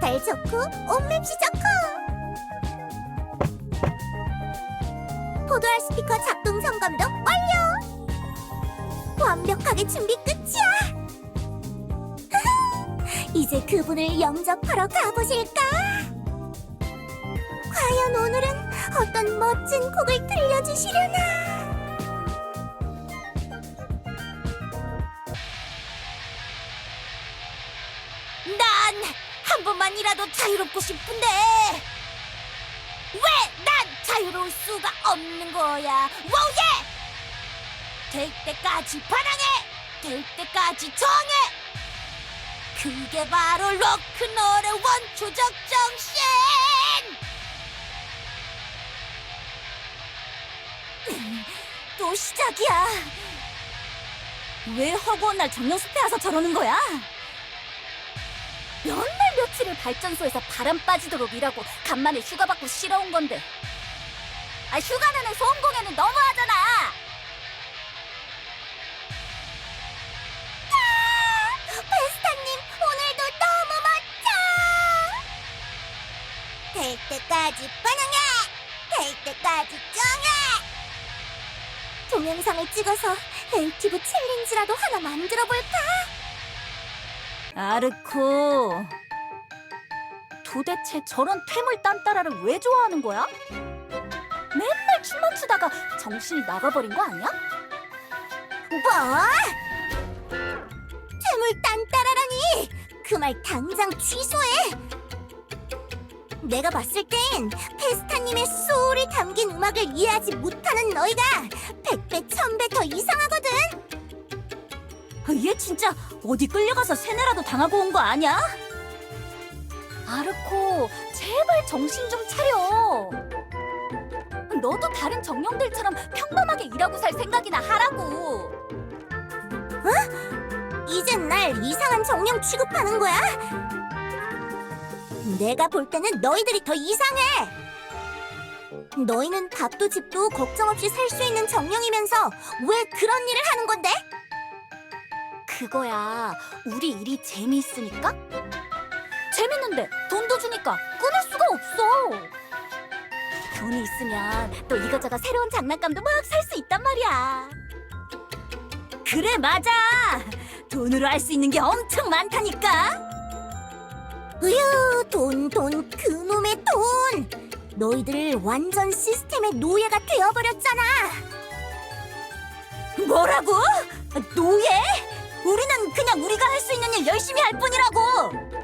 스타일 좋고 옷맵시 좋고. 포도알 스피커 작동 점검도 완료. 완벽하게 준비 끝이야. 이제 그분을 영접하러 가보실까? 과연 오늘은 어떤 멋진 곡을 들려주시려나? 난 한 번만이라도 자유롭고 싶은데 왜 난 자유로울 수가 없는 거야? 워예! 될 때까지 반항해! 될 때까지 저항해! 그게 바로 로큰롤의 원초적 정신! 또 시작이야. 왜 허구한 날 정령숲에 와서 저러는 거야? 몇 날 며칠을 발전소에서 바람 빠지도록 일하고 간만에 휴가 받고 쉬러 온 건데. 휴가 내는 소음공예는 너무하잖아. 베스타님 오늘도 너무 멋져. 될 때까지 반항해. 될 때까지 정해. 동영상을 찍어서 엘티브 챌린지라도 하나 만들어볼까? 아르코, 도대체 저런 퇴물 딴따라를 왜 좋아하는 거야? 맨날 춤만 추다가 정신이 나가버린 거 아니야? 뭐? 퇴물 딴따라라니! 그 말 당장 취소해! 내가 봤을 땐 페스타님의 소울이 담긴 음악을 이해하지 못하는 너희가 100배, 1000배 더 이상하거든! 얘 진짜 어디 끌려가서 세뇌라도 당하고 온 거 아니야? 아르코, 제발 정신 좀 차려. 너도 다른 정령들처럼 평범하게 일하고 살 생각이나 하라고. 어? 이젠 날 이상한 정령 취급하는 거야? 내가 볼 때는 너희들이 더 이상해. 너희는 밥도 집도 걱정 없이 살 수 있는 정령이면서 왜 그런 일을 하는 건데? 그거야, 우리 일이 재미있으니까? 재밌는데 돈도 주니까 끊을 수가 없어. 돈이 있으면 또 이것저것 새로운 장난감도 막 살 수 있단 말이야. 그래, 맞아. 돈으로 할 수 있는 게 엄청 많다니까. 으유, 돈, 그놈의 돈. 너희들 완전 시스템의 노예가 되어버렸잖아. 뭐라고? 노예? 우리는 그냥 우리가 할 수 있는 일 열심히 할 뿐이라고.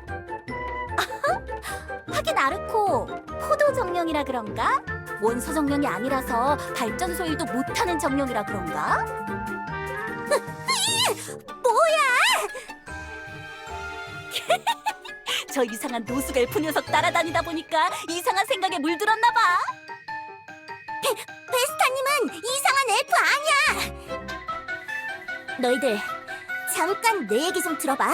하긴 아르코, 포도 정령이라 그런가? 원소 정령이 아니라서 발전소 일도 못하는 정령이라 그런가? 뭐야? 저 이상한 노숙 엘프 녀석 따라다니다 보니까 이상한 생각에 물들었나 봐. 베스타님은 이상한 엘프 아니야. 너희들 잠깐 내 얘기 좀 들어봐.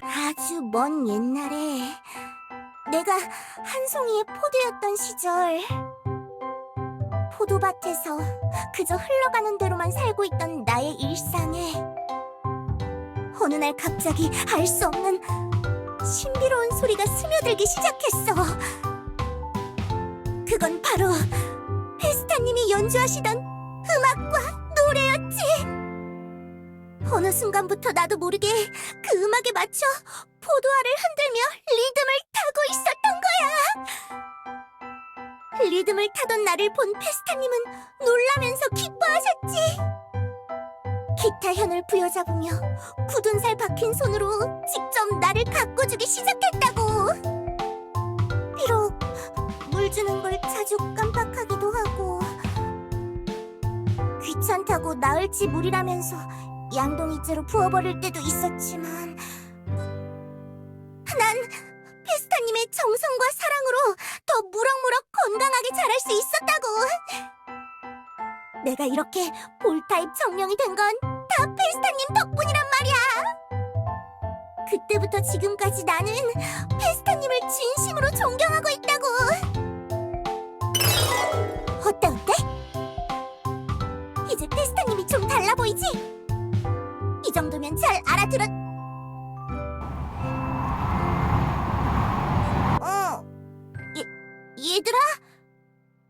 아주 먼 옛날에 내가 한 송이의 포도였던 시절, 포도밭에서 그저 흘러가는 대로만 살고 있던 나의 일상에 어느 날 갑자기 알 수 없는 신비로운 소리가 스며들기 시작했어. 그건 바로 페스타님이 연주하시던 음악과 노래였지. 어느 순간부터 나도 모르게 그 음악에 맞춰 포도알을 흔들며 리듬을 타고 있었던 거야. 리듬을 타던 나를 본 페스타님은 놀라면서 기뻐하셨지. 기타 현을 부여잡으며 굳은 살 박힌 손으로 직접 나를 가꿔주기 시작했다고. 비록 물 주는 걸 자주 깜빡하기도 하고 귀찮다고 나을지 물이라면서 양동이째로 부어버릴 때도 있었지만 난 페스타님의 정성과 사랑으로 더 무럭무럭 건강하게 자랄 수 있었다고. 내가 이렇게 볼타입 정령이 된 건 다 페스타님 덕분이란 말이야. 그때부터 지금까지 나는 페스타님을 진심으로 존경하고 있다고. 어때? 이제 페스타님이 좀 달라 보이지? 이 정도면 잘 알아들었... 얘들아,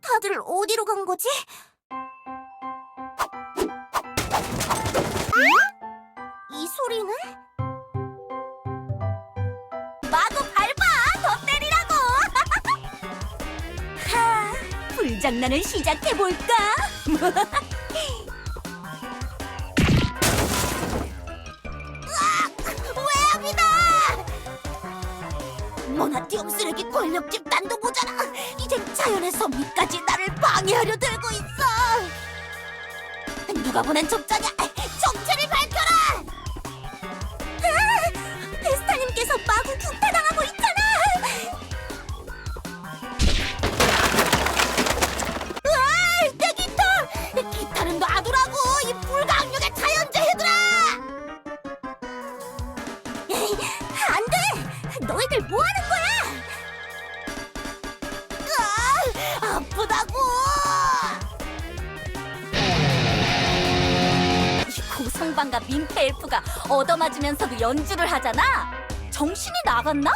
다들 어디로 간 거지? 이 소리는? 마구 밟아! 더 때리라고! 하, 불장난을 시작해볼까? 외압이다! 모나티움 쓰레기 권력 집단도 모자라! 이젠 자연의 섭리까지 나를 방해하려 들고 있어! 누가 보낸 족자냐? 정체를 밝혀라! 페스타님께서 마구 구타당하고 있잖아! 으아! 내 기타! 기타는 놔두라고! 이 불가항력의 자연재해들아! 안 돼! 너희들 뭐 하는 거야? 으아! 아프다고! 고성방과 민폐 엘프가 얻어맞으면서도 연주를 하잖아? 정신이 나갔나?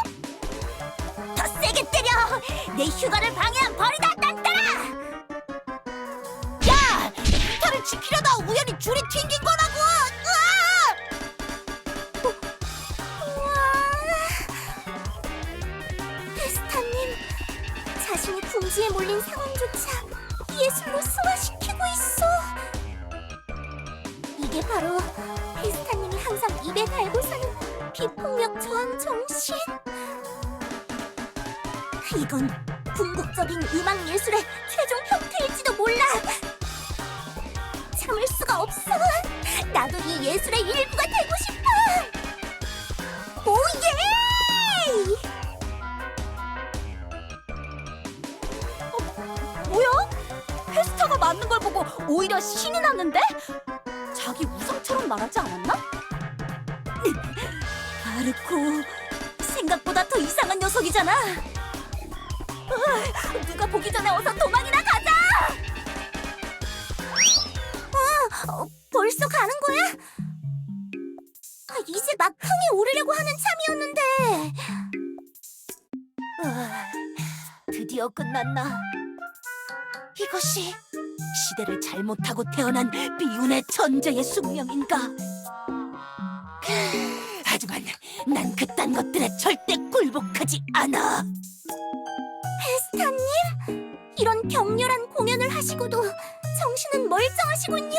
더 세게 때려! 내 휴가를 방해한 벌이다, 딴따라! 야! 기타를 지키려다 우연히 줄이 튕긴 거라고! 페스타님, 자신이 궁지에 몰린 상황조차 예술로 승화시키고 있어. 이게 바로 페스타님이 항상 입에 달고 사는 비폭력 저항 정신. 이건 궁극적인 음악 예술의 최종 형태일지도 몰라. 참을 수가 없어. 나도 이 예술의 일부가 되고 싶어. 오예! 뭐야? 페스타가 맞는 걸 보고 오히려 신이 났는데? 자기 우상처럼 말하지 않았나? 아르코, 생각보다 더 이상한 녀석이잖아. 누가 보기 전에 어서 도망이나 가자. 벌써 가는 거야? 이제 막 흥에 오르려고 하는 참이었는데. 드디어 끝났나? 이것이 시대를 잘못하고 태어난 비운의 천재의 숙명인가? 하지만 난 그딴 것들에 절대 굴복하지 않아. 페스타님, 이런 격렬한 공연을 하시고도 정신은 멀쩡하시군요.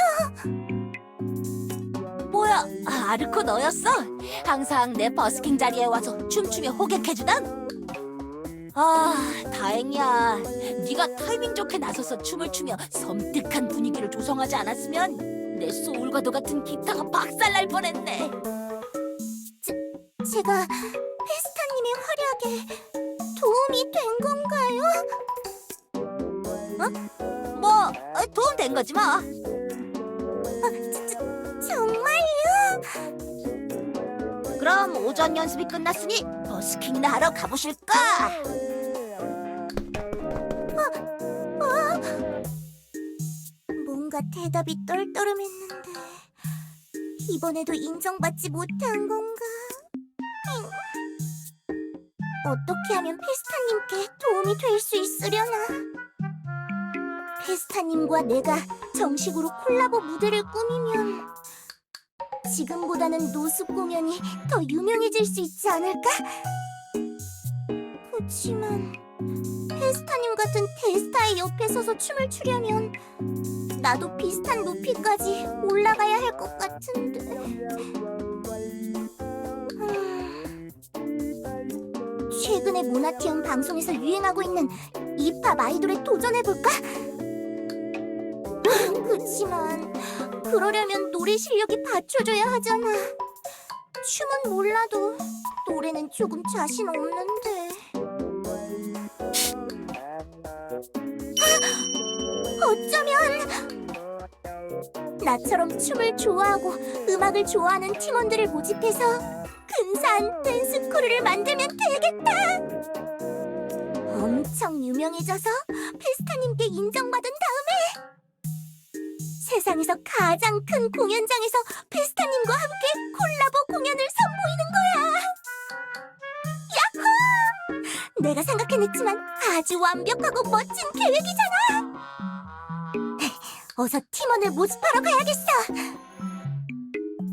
뭐야, 아르코 너였어? 항상 내 버스킹 자리에 와서 춤추며 호객해주던? 다행이야. 네가 타이밍 좋게 나서서 춤을 추며 섬뜩한 분위기를 조성하지 않았으면 내 소울과도 같은 기타가 박살날 뻔했네. 제가 페스타님의 활약에 도움이 된 건가요? 뭐 도움 된 거지 뭐. 정말요? 그럼 오전 연습이 끝났으니 버스킹이나 하러 가보실까? 뭔가 대답이 떨떠름했는데 이번에도 인정받지 못한 건가? 어떻게 하면 페스타님께 도움이 될 수 있으려나? 페스타님과 내가 정식으로 콜라보 무대를 꾸미면 지금보다는 노숙 공연이 더 유명해질 수 있지 않을까? 그치만 페스타님 같은 대스타의 옆에 서서 춤을 추려면 나도 비슷한 높이까지 올라가야 할 것 같은데. 최근에 모나티움 방송에서 유행하고 있는 이팝 아이돌에 도전해볼까? 그치만 그러려면 노래 실력이 받쳐줘야 하잖아. 춤은 몰라도 노래는 조금 자신 없는데. 어쩌면 나처럼 춤을 좋아하고 음악을 좋아하는 팀원들을 모집해서 근사한 댄스 크루를 만들면 되겠다. 엄청 유명해져서 페스타님께 인정받은 다음에 세상에서 가장 큰 공연장에서 페스타님과 함께 콜라보 공연을 선보이는 거야. 야호! 내가 생각해냈지만 아주 완벽하고 멋진 계획이잖아. 어서 팀원을 모집하러 가야겠어.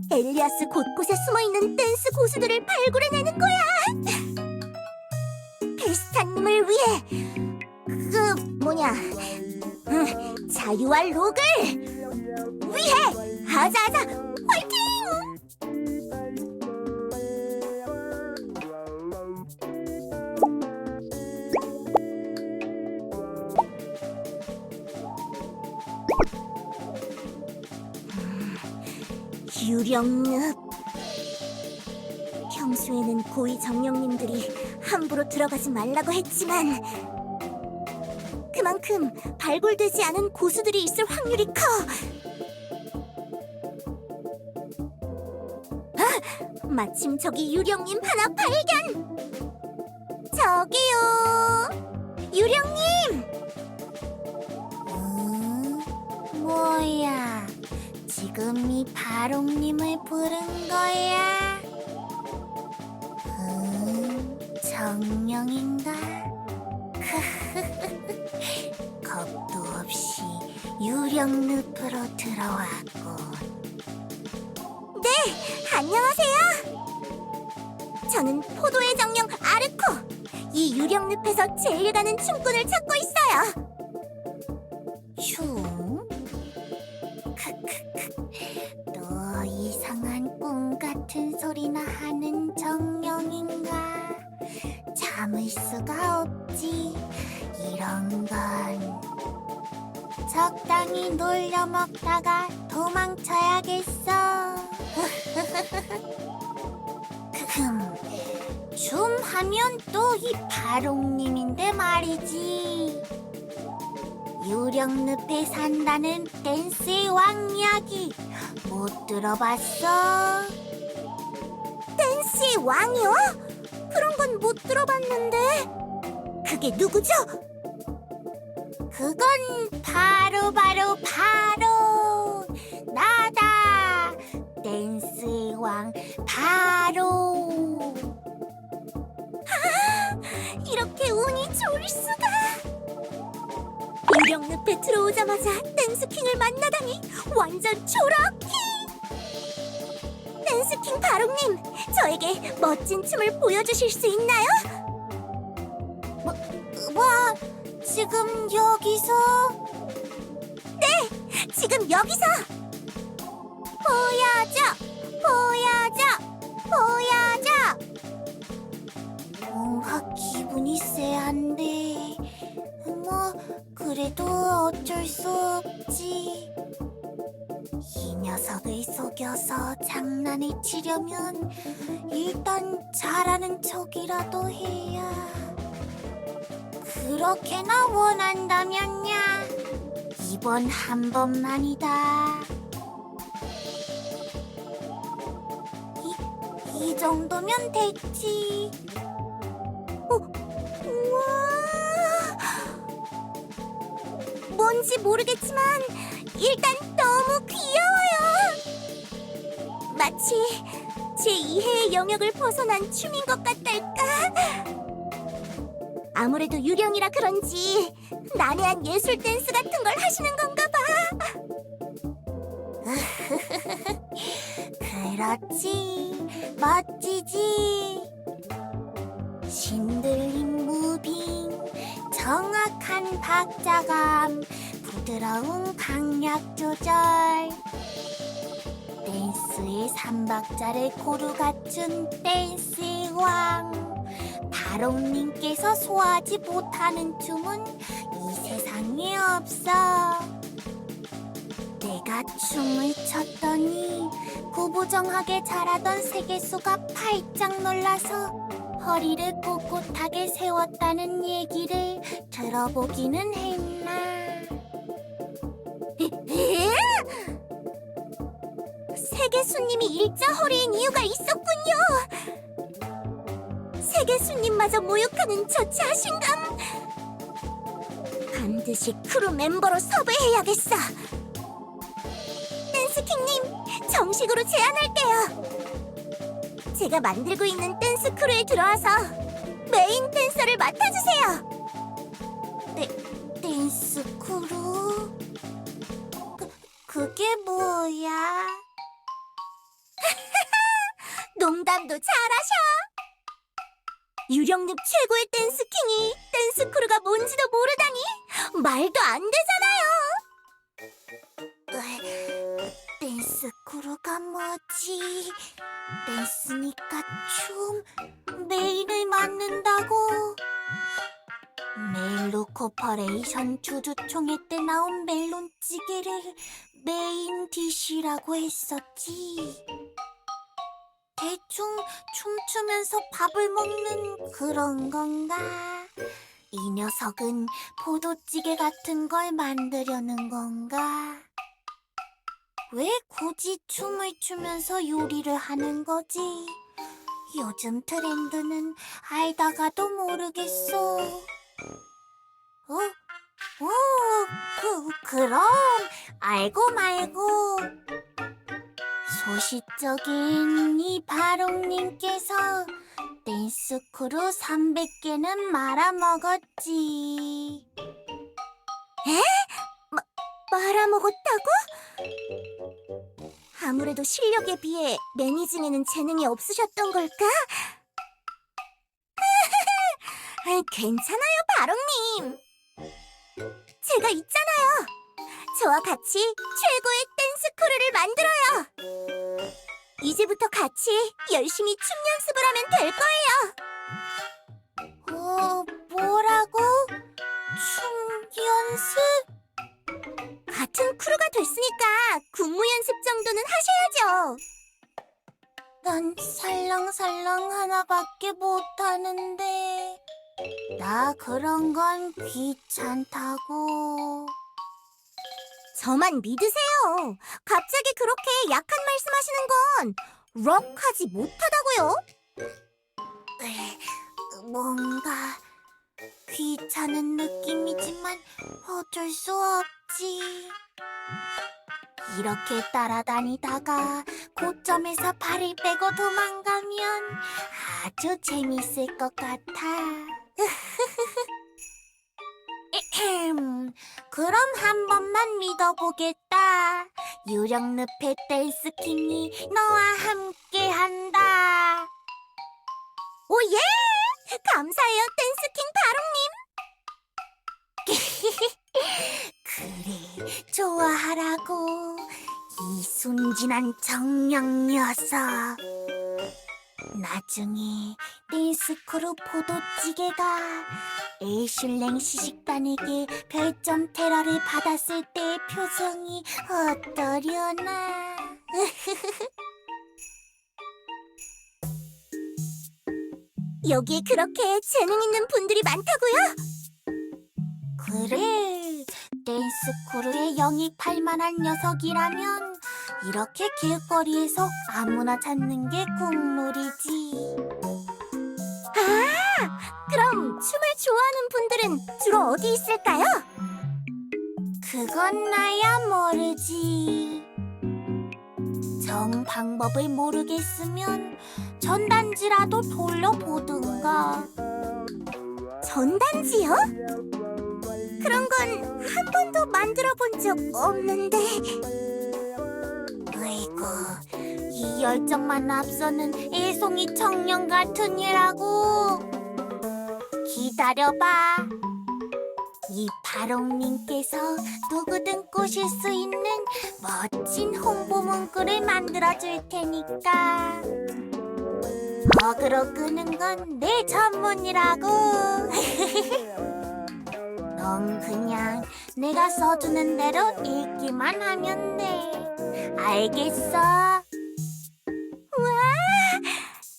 엘리아스 곳곳에 숨어있는 댄스 고수들을 발굴해내는 거야. 페스타님을 위해 자유와 록을 위해 하자하자 화이팅! 유령늪. 평소에는 고위 정령님들이 함부로 들어가지 말라고 했지만 그만큼 발굴되지 않은 고수들이 있을 확률이 커. 마침 저기 유령님 하나 발견! 저기요! 유령님! 뭐야? 지금 이 바롱님을 부른 거야? 정령인가? 겁도 없이 유령늪으로 들어왔군. 네, 안녕하세요. 저는 포도의 정령 아르코. 이 유령늪에서 제일 가는 춤꾼을 찾고 있어요. 춤? 크크크. 또 이상한 꿈 같은 소리나 하는 정령인가? 참을 수가 없지. 이런 건 적당히 놀려먹다가 도망쳐야겠어. 좀 하면 또 이 바롱님인데 말이지. 유령늪에 산다는 댄스의 왕 이야기 못 들어봤어? 댄스의 왕이요? 그런 건 못 들어봤는데. 그게 누구죠? 그건 바로 나다. 댄스의 왕 바로. 이렇게 운이 좋을 수가. 유령늪에 들어오자마자 댄스킹을 만나다니 완전 초록킹. 댄스킹 바롱님, 저에게 멋진 춤을 보여주실 수 있나요? 뭐, 지금 여기서? 네, 지금 여기서. 보여줘. 뭔가 기분이 쎄한데 뭐 그래도 어쩔 수 없지. 이 녀석을 속여서 장난을 치려면 일단 잘하는 척이라도 해야. 그렇게나 원한다면야 이번 한 번만이다. 이 정도면 됐지. 우와. 뭔지 모르겠지만 일단 너무 귀여워요. 마치 제 2해의 영역을 벗어난 춤인 것 같달까? 아무래도 유령이라 그런지 난해한 예술 댄스 같은 걸 하시는 건가 봐. 그렇지, 멋지지. 신들린 무빙, 정확한 박자감, 부드러운 강약 조절. 댄스의 삼박자를 고루 갖춘 댄스의 왕. 바롱님께서 소화하지 못하는 춤은 이 세상에 없어. 내가 춤을 췄더니 구부정하게 자라던 세계수가 팔짝 놀라서 허리를 꼿꼿하게 세웠다는 얘기를 들어보기는 했나. 세계수님이 일자 허리인 이유가 있었군요. 세계수님마저 모욕하는 저 자신감. 반드시 크루 멤버로 섭외해야겠어. 댄스킹님, 정식으로 제안할게요. 제가 만들고 있는 댄스 크루에 들어와서 메인 댄서를 맡아주세요. 댄스 크루? 그게 뭐야? 농담도 잘하셔. 유령늪 최고의 댄스킹이 댄스 크루가 뭔지도 모르다니 말도 안 되잖아요. 댄스 크루가 뭐지? 댄스니까 춤, 메인을 맡는다고. 멜로 코퍼레이션 주주총회 때 나온 멜론찌개를 메인 디시라고 했었지. 대충 춤추면서 밥을 먹는 그런 건가? 이 녀석은 포도찌개 같은 걸 만들려는 건가? 왜 굳이 춤을 추면서 요리를 하는 거지? 요즘 트렌드는 알다가도 모르겠어. 그럼 알고 말고. 소시적인 이 바롱님께서 댄스 크루 300개는 말아먹었지. 에? 말아먹었다고? 아무래도 실력에 비해 매니징에는 재능이 없으셨던 걸까? 괜찮아요, 바롱님. 제가 있잖아요. 저와 같이 최고의 댄스 크루를 만들어요. 이제부터 같이 열심히 춤 연습을 하면 될 거예요. 뭐라고? 춤 연습? 같은 크루가 됐으니까 군무 연습 정도는 하셔야죠. 난 살랑살랑 하나밖에 못하는데. 나 그런 건 귀찮다고. 저만 믿으세요. 갑자기 그렇게 약한 말씀하시는 건 럭하지 못하다고요. 뭔가 귀찮은 느낌이지만 어쩔 수 없지. 이렇게 따라다니다가 고점에서 발을 빼고 도망가면 아주 재밌을 것 같아. 그럼 한 번만 믿어보겠다. 유령늪의 댄스킹이 너와 함께 한다. 오예! 감사해요, 댄스킹 바롱님. 그래, 좋아하라고. 이 순진한 정령 녀석. 나중에 댄스 크루 포도찌개가 애슐랭 시식단에게 별점 테러를 받았을 때의 표정이 어떠려나. 여기에 그렇게 재능 있는 분들이 많다고요? 그래, 댄스 크루에 영입할 만한 녀석이라면 이렇게 길거리에서 아무나 찾는 게 국룰이지. 그럼 춤을 좋아하는 분들은 주로 어디 있을까요? 그건 나야 모르지. 정 방법을 모르겠으면 전단지라도 돌려보든가. 전단지요? 그런 건 한 번도 만들어 본 적 없는데. 아이고, 이 열정만 앞서는 애송이 청년 같은 이라고. 기다려봐. 이 바롱님께서 누구든 꼬실 수 있는 멋진 홍보 문구를 만들어줄 테니까. 어그로 끄는 건 내 전문이라고. 넌 그냥 내가 써주는 대로 읽기만 하면 돼. 알겠어? 와,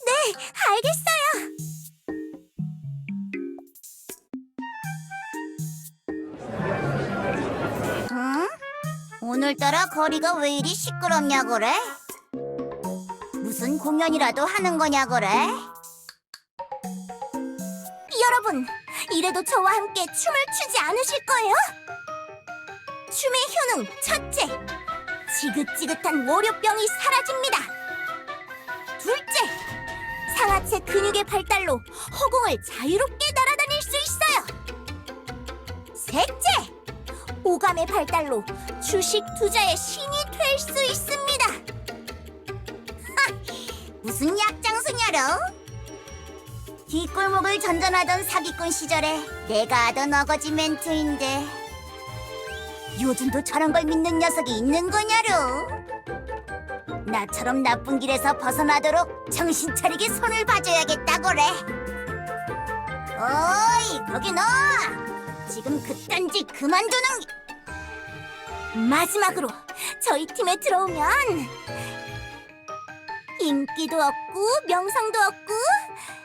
네, 알겠어요. 응? 오늘따라 거리가 왜 이리 시끄럽냐 그래? 무슨 공연이라도 하는 거냐 그래? 여러분, 이래도 저와 함께 춤을 추지 않으실 거예요? 춤의 효능 첫째, 지긋지긋한 월요병이 사라집니다. 둘째, 상하체 근육의 발달로 허공을 자유롭게 날아다닐 수 있어요. 셋째, 오감의 발달로 주식 투자의 신이 될 수 있습니다. 무슨 약장수냐로? 뒷골목을 전전하던 사기꾼 시절에 내가 하던 어거지 멘트인데 요즘도 저런 걸 믿는 녀석이 있는 거냐로? 나처럼 나쁜 길에서 벗어나도록 정신 차리게 손을 봐줘야겠다고래. 어이, 거기 너! 지금 그딴 짓 그만두는... 마지막으로 저희 팀에 들어오면 인기도 없고 명성도 없고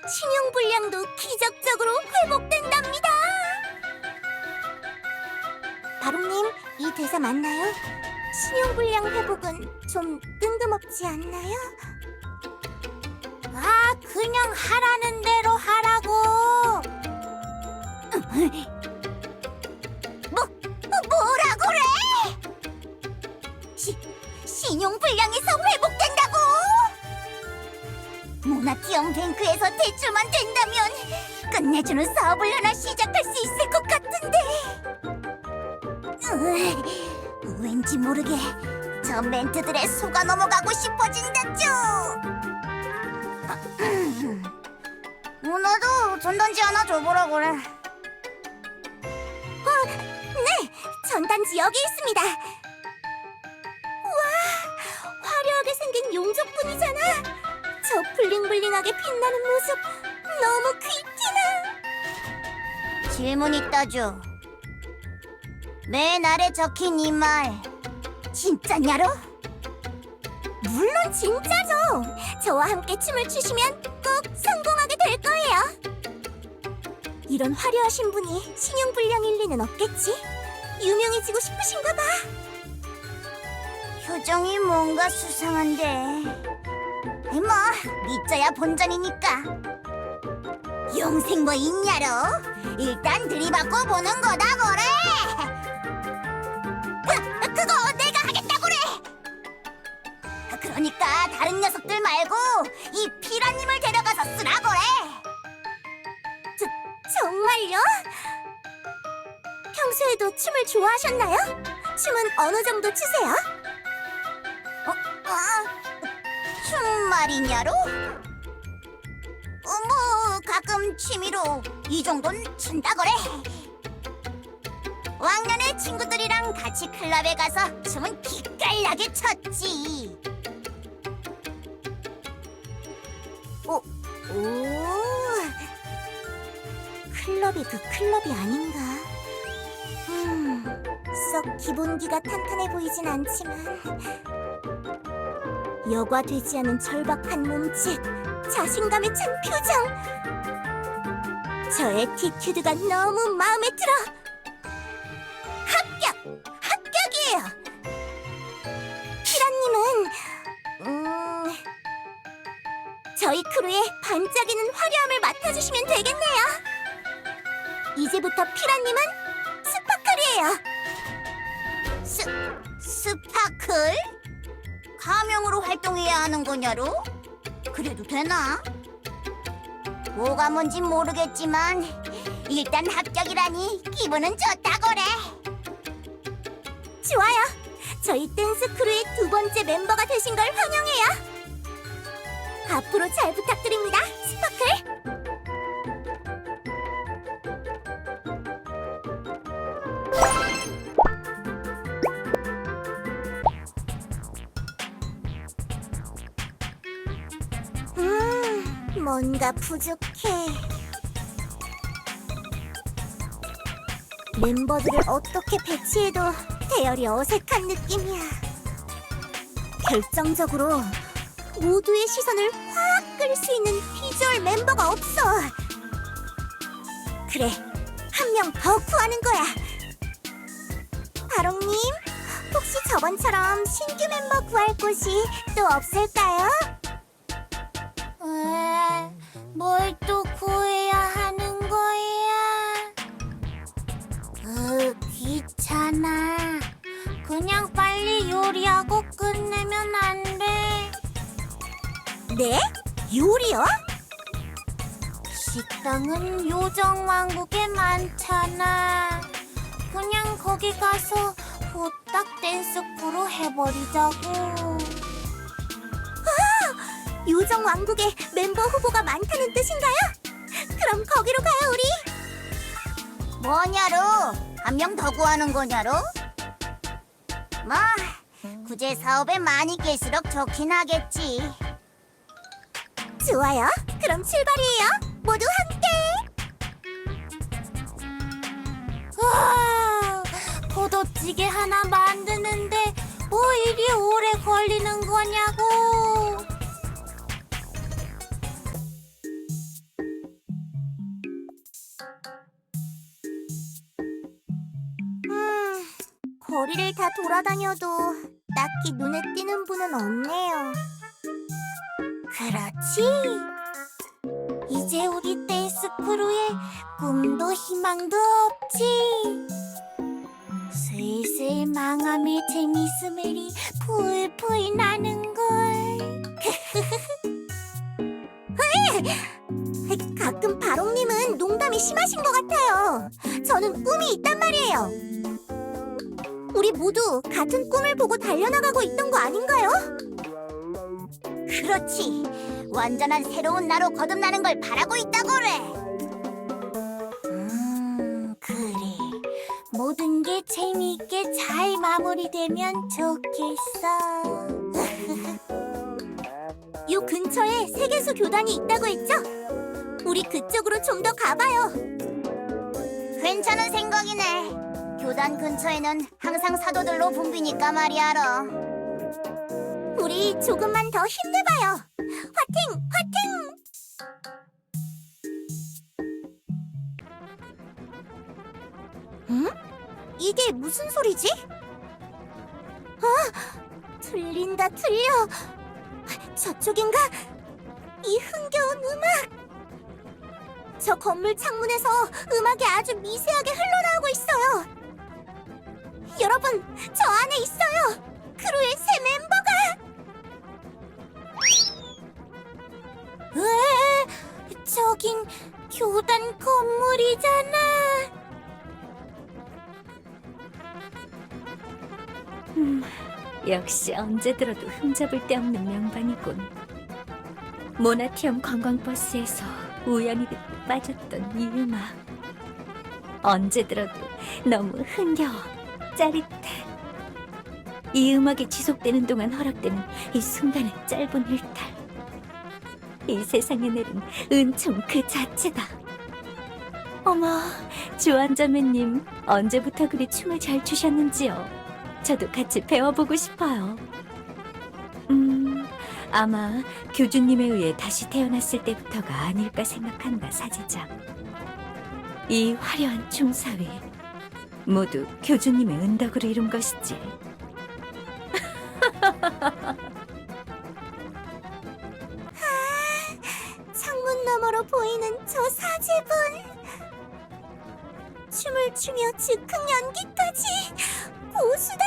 신용불량도 기적적으로 회복된답니다. 바롱님, 이 대사 맞나요? 신용불량 회복은 좀 뜬금없지 않나요? 아, 그냥 하라는 대로 하라고. 뭐라고래? 신용불량에서 회복된다고? 모나티엄 뱅크에서 대출만 된다면 끝내주는 사업을 하나 시작할 수 있을 것 같은데. 왠지 모르게 저 멘트들에 속아 넘어가고 싶어진다죠. 나도 전단지 하나 줘보라 그래. 네, 전단지 여기 있습니다. 와, 화려하게 생긴 용접분이잖아. 저 블링블링하게 빛나는 모습 너무 귀티나. 질문 있다죠. 맨 아래 적힌 이 말 진짜냐로? 물론 진짜죠. 저와 함께 춤을 추시면 꼭 성공하게 될 거예요. 이런 화려하신 분이 신용불량일 리는 없겠지? 유명해지고 싶으신가 봐. 표정이 뭔가 수상한데. 뭐 믿자야 본전이니까. 용생 뭐 있냐로? 일단 들이받고 보는 거다 거래. 그거 내가 하겠다고 그래. 그러니까 다른 녀석들 말고 이 피라님을 데려가서 쓰라고 그래. 정말요? 평소에도 춤을 좋아하셨나요? 춤은 어느 정도 추세요? 춤 말이냐로? 뭐 가끔 취미로 이 정도는 춘다 그래. 왕년에 친구들이랑 같이 클럽에 가서 춤은 기깔나게 췄지. 오, 클럽이 그 클럽이 아닌가? 썩 기본기가 탄탄해 보이진 않지만 여과되지 않은 절박한 몸짓, 자신감에 찬 표정. 저 애티튜드가 너무 마음에 들어. 합격이에요. 피라님은 저희 크루의 반짝이는 화려함을 맡아주시면 되겠네요. 이제부터 피라님은 스파클이에요. 스파클? 가명으로 활동해야 하는 거냐로? 그래도 되나? 뭐가 뭔지 모르겠지만 일단 합격이라니 기분은 좋다고래. 좋아요. 저희 댄스 크루의 두 번째 멤버가 되신 걸 환영해요. 앞으로 잘 부탁드립니다, 스파클. 뭔가 부족해. 멤버들을 어떻게 배치해도 대열이 어색한 느낌이야. 결정적으로 모두의 시선을 확 끌 수 있는 비주얼 멤버가 없어. 그래, 한 명 더 구하는 거야. 바롱님, 혹시 저번처럼 신규 멤버 구할 곳이 또 없을까요? 뭘 또 구해야 하는 거야? 귀찮아. 그냥 빨리 요리하고 끝내면 안 돼? 네? 요리요? 식당은 요정왕국에 많잖아. 그냥 거기 가서 후딱 댄스 크루 해버리자고. 요정왕국에 멤버 후보가 많다는 뜻인가요? 그럼 거기로 가요, 우리. 뭐냐로? 한 명 더 구하는 거냐로? 뭐, 구제 사업에 많이 낄수록 좋긴 하겠지. 좋아요. 그럼 출발이에요. 모두 함께. 포도찌개 하나 만드는데 뭐 이리 오래 걸리는 거냐고. 거리를 다 돌아다녀도 딱히 눈에 띄는 분은 없네요. 그렇지. 이제 우리 댄스 크루에 꿈도 희망도 없지. 슬슬 망함의 재미스멜이 풀풀 나는걸. 가끔 바롱님은 농담이 심하신 것 같아요. 저는 꿈이 있단 말이에요. 우리 모두 같은 꿈을 보고 달려나가고 있던 거 아닌가요? 그렇지. 완전한 새로운 나로 거듭나는 걸 바라고 있다고래. 그래. 모든 게 재미있게 잘 마무리되면 좋겠어. 요 근처에 세계수 교단이 있다고 했죠? 우리 그쪽으로 좀 더 가봐요. 괜찮은 생각이네. 교단 근처에는 항상 사도들로 붐비니까 말이야로. 우리 조금만 더 힘내봐요. 화팅! 화팅! 응? 이게 무슨 소리지? 들린다, 틀려. 저쪽인가? 이 흥겨운 음악. 저 건물 창문에서 음악이 아주 미세하게 흘러나오고 있어요. 여러분, 저 안에 있어요. 크루의 새 멤버가. 저긴 교단 건물이잖아. 역시 언제 들어도 흠잡을 데 없는 명반이군. 모나티엄 관광버스에서 우연히 듣고 빠졌던 이 음악. 언제 들어도 너무 흥겨워, 짜릿해. 이 음악이 지속되는 동안 허락되는 이 순간의 짧은 일탈. 이 세상에 내린 은총 그 자체다. 어머, 주한자매님 언제부터 그리 춤을 잘 추셨는지요? 저도 같이 배워보고 싶어요. 아마 교주님에 의해 다시 태어났을 때부터가 아닐까 생각한다, 사제장. 이 화려한 춤사위 모두 교주님의 은덕으로 이룬 것이지. 창문 너머로 보이는 저 사제분. 춤을 추며 즉흥 연기까지. 고수다.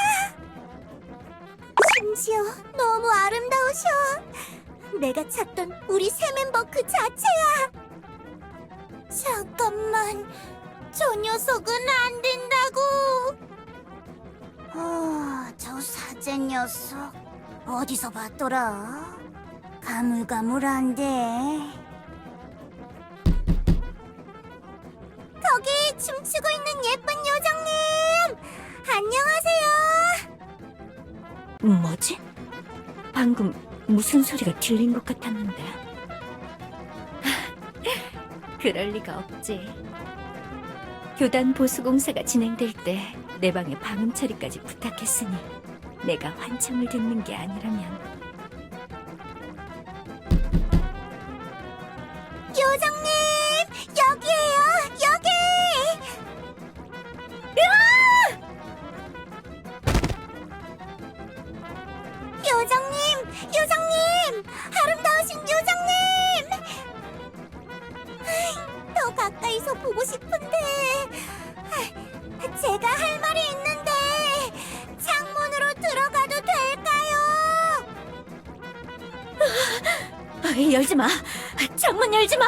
심지어 너무 아름다우셔. 내가 찾던 우리 새 멤버 그 자체야. 잠깐만, 저 녀석은 안 된다고. 저 사제 녀석 어디서 봤더라? 가물가물한데. 거기 춤추고 있는 예쁜 요정님, 안녕하세요. 뭐지? 방금 무슨 소리가 들린 것 같았는데. 그럴 리가 없지. 교단 보수공사가 진행될 때 내 방에 방음 처리까지 부탁했으니 내가 환청을 듣는 게 아니라면. 요정님, 여기에요, 여기. 요정님, 요정님, 아름다우신 요정님. 더 가까이서 보고 싶은데. 제가 할 말이 있는데 창문으로 들어가도 될까요? 열지 마! 창문 열지 마!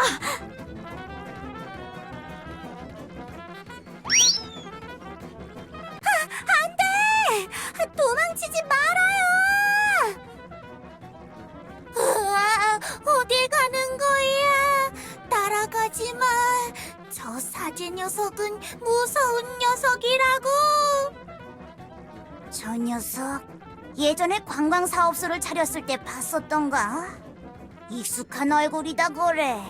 녀석은 무서운 녀석이라고. 저 녀석 예전에 관광사업소를 차렸을 때 봤었던가? 익숙한 얼굴이다 그래.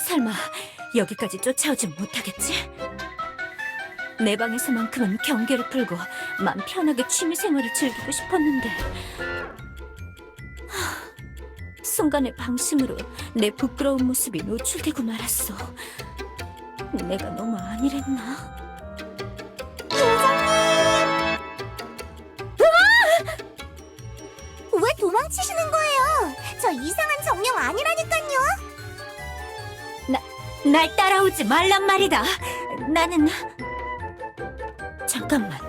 설마 여기까지 쫓아오진 못하겠지? 내 방에서만큼은 경계를 풀고 맘 편하게 취미생활을 즐기고 싶었는데 순간의 방심으로 내 부끄러운 모습이 노출되고 말았어. 내가 너무 안일했나? 왜 도망치시는 거예요? 저 이상한 정령 아니라니까요. 날 따라오지 말란 말이다. 나는... 잠깐만.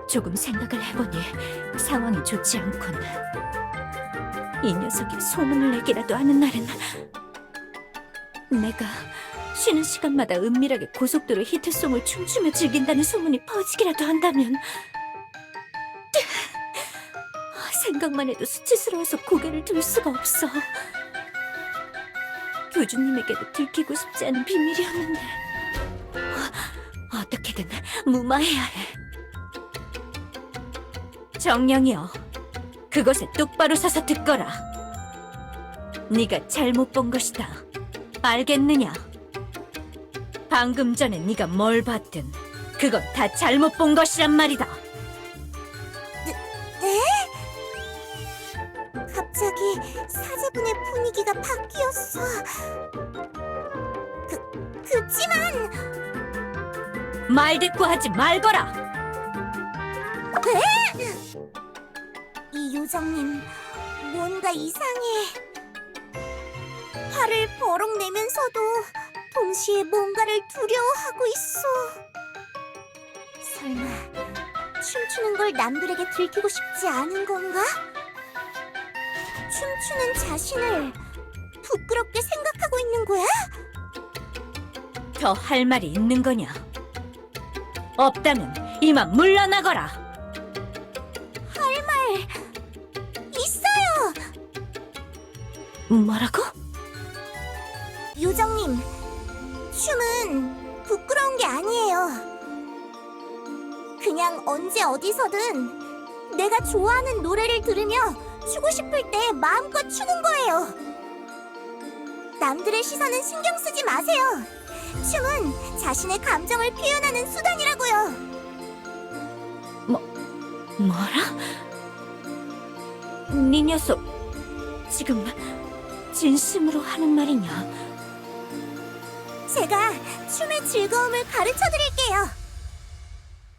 조금 생각을 해보니 상황이 좋지 않군. 이 녀석이 소문을 내기라도 하는 날은 내가 쉬는 시간마다 은밀하게 고속도로 히트송을 춤추며 즐긴다는 소문이 퍼지기라도 한다면 생각만 해도 수치스러워서 고개를 들 수가 없어. 교주님에게도 들키고 싶지 않은 비밀이었는데 어떻게든 무마해야 해. 정령이여, 그곳에 똑바로 서서 듣거라. 네가 잘못 본 것이다. 알겠느냐? 방금 전에 네가 뭘 봤든 그건 다 잘못 본 것이란 말이다. 네? 갑자기 사제분의 분위기가 바뀌었어. 그치만 말대꾸하지 말거라. 이 요정님 뭔가 이상해. 화를 버럭 내면서도 동시에 뭔가를 두려워하고 있어. 설마 춤추는 걸 남들에게 들키고 싶지 않은 건가? 춤추는 자신을 부끄럽게 생각하고 있는 거야? 더 할 말이 있는 거냐? 없다면 이만 물러나거라. 있어요! 뭐라고? 요정님, 춤은 부끄러운 게 아니에요. 그냥 언제 어디서든 내가 좋아하는 노래를 들으며 추고 싶을 때 마음껏 추는 거예요. 남들의 시선은 신경 쓰지 마세요. 춤은 자신의 감정을 표현하는 수단이라고요. 뭐라? 네 녀석 지금 진심으로 하는 말이냐? 제가 춤의 즐거움을 가르쳐 드릴게요.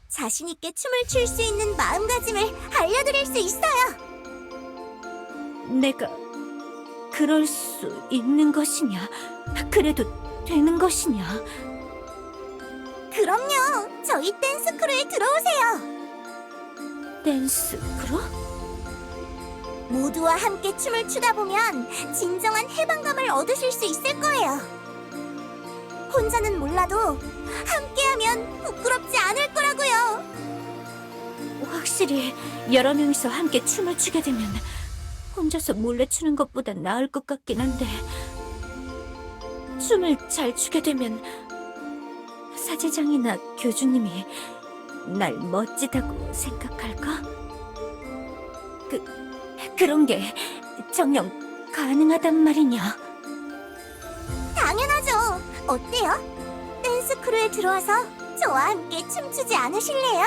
자신 있게 춤을 출 수 있는 마음가짐을 알려드릴 수 있어요. 내가 그럴 수 있는 것이냐? 그래도 되는 것이냐? 그럼요. 저희 댄스 크루에 들어오세요. 댄스 크루? 모두와 함께 춤을 추다 보면 진정한 해방감을 얻으실 수 있을 거예요. 혼자는 몰라도 함께하면 부끄럽지 않을 거라고요. 확실히 여러 명이서 함께 춤을 추게 되면 혼자서 몰래 추는 것보단 나을 것 같긴 한데 춤을 잘 추게 되면 사제장이나 교주님이 날 멋지다고 생각할까? 그런 게 정녕 가능하단 말이냐? 당연하죠. 어때요? 댄스 크루에 들어와서 저와 함께 춤추지 않으실래요?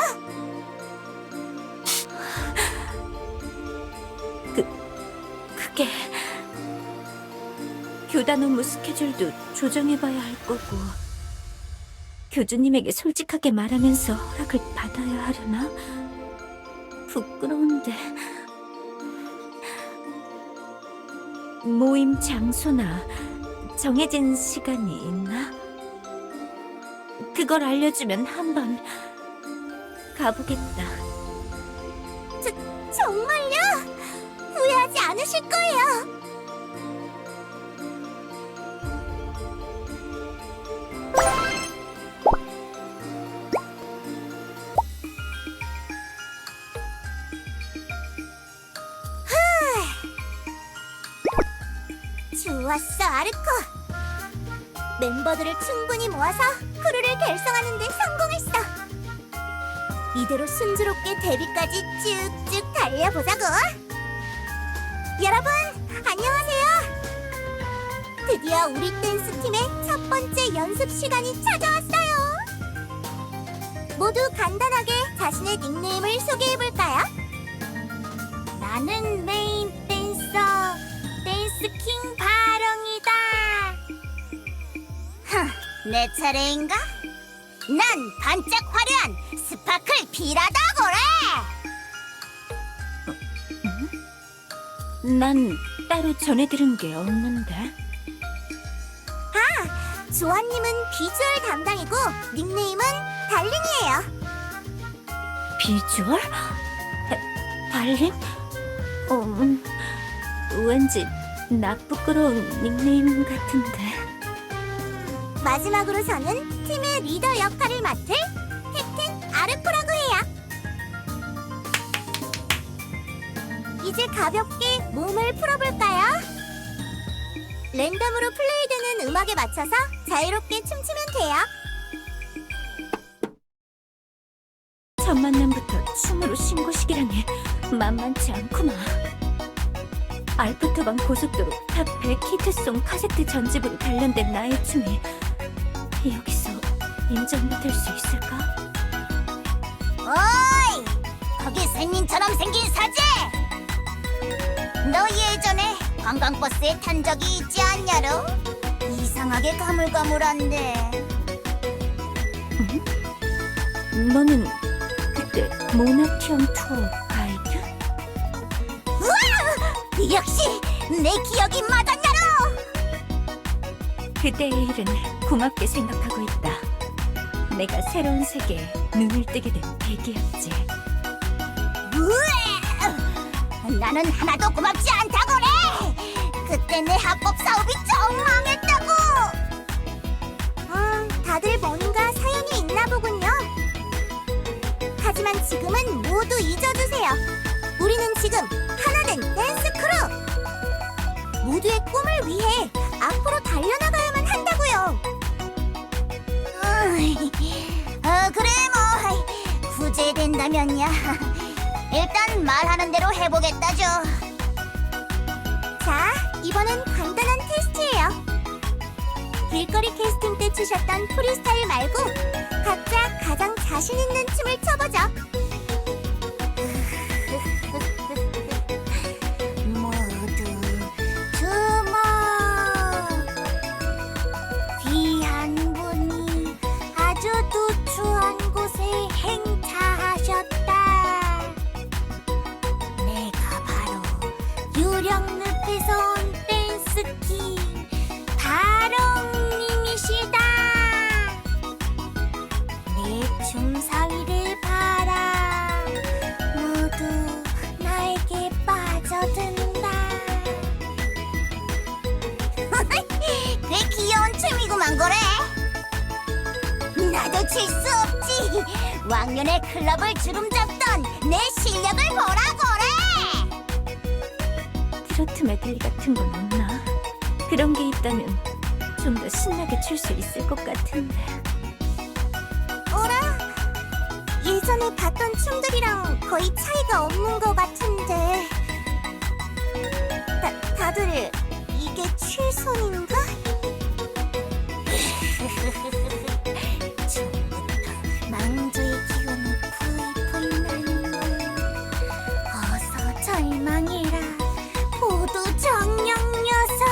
그게 교단 업무 스케줄도 조정해봐야 할 거고 교주님에게 솔직하게 말하면서 허락을 받아야 하려나? 부끄러운데 모임 장소나 정해진 시간이 있나? 그걸 알려주면 한번 가보겠다. 정말요? 후회하지 않으실 거예요. 좋았어, 아르코. 멤버들을 충분히 모아서 크루를 결성하는 데 성공했어. 이대로 순조롭게 데뷔까지 쭉쭉 달려보자고. 여러분, 안녕하세요. 드디어 우리 댄스 팀의 첫 번째 연습 시간이 찾아왔어요. 모두 간단하게 자신의 닉네임을 소개해볼까요? 나는 메인 댄서 댄스킹 바령이다. 내 차례인가? 난 반짝 화려한 스파클 비라다 그래. 난 따로 전해 들은 게 없는데. 조아님은 비주얼 담당이고 닉네임은 달링이에요. 비주얼? 달링? 왠지 나 부끄러운 닉네임 같은데. 마지막으로 저는 팀의 리더 역할을 맡을 캡틴 아르코라고 해요. 이제 가볍게 몸을 풀어볼까요? 랜덤으로 플레이되는 음악에 맞춰서 자유롭게 춤추면 돼요. 첫 만남부터 춤으로 신고식이라니 만만치 않구나. 알프토반 고속도로 탑 100 히트송 카세트 전집으로 단련된 나의 춤이 여기서 인정받을 수 있을까? 오이! 거기 仙人처럼 생긴 사제! 너 예전에 관광버스에 탄 적이 있지 않냐로? 이상하게 가물가물한데. 너는 그때 모나티엄 투어 가이드? 우와! 역시 내 기억이 맞았냐로! 그때의 일은 고맙게 생각하고 있다. 내가 새로운 세계에 눈을 뜨게 된 계기였지. 우에! 나는 하나도 고맙지 않다고래! 그때 내 합법 사업이 정 망했다고! 다들 뭔가 사연이 있나 보군요. 하지만 지금은 모두 잊어두세요. 우리는 지금 하나된 댄스 크루! 모두의 꿈을 위해 앞으로 달려나가야만 한다고요. 그래 뭐 구제된다면야. 일단 말하는 대로 해보겠다죠. 자, 이번엔 간단한 테스트예요. 길거리 캐스팅 때 추셨던 프리스타일 말고 각자 가장 자신 있는 춤을 춰보죠. 모두 주목! 귀한 분이 아주 누추한 곳에 행차하셨다. 내가 바로 유령늪에서 온 댄스킹 바령님이시다. 내 춤사위를 봐라. 모두 나에게 빠져든다. 꽤 귀여운 춤이구만 거래. 나도 질 수 없지. 왕년에 클럽을 주름잡던 내 실력을 보라 거래. 트로트 메들리 같은 건 없나? 그런 게 있다면 좀 더 신나게 출 수 있을 것 같은데. 어라? 예전에 봤던 춤들이랑 거의 차이가 없는 것 같은데. 다들 이게 최선인가? 처음부터 망조의 기운이 풀풀 나는. 어서 절망해라, 모두 정령 녀석.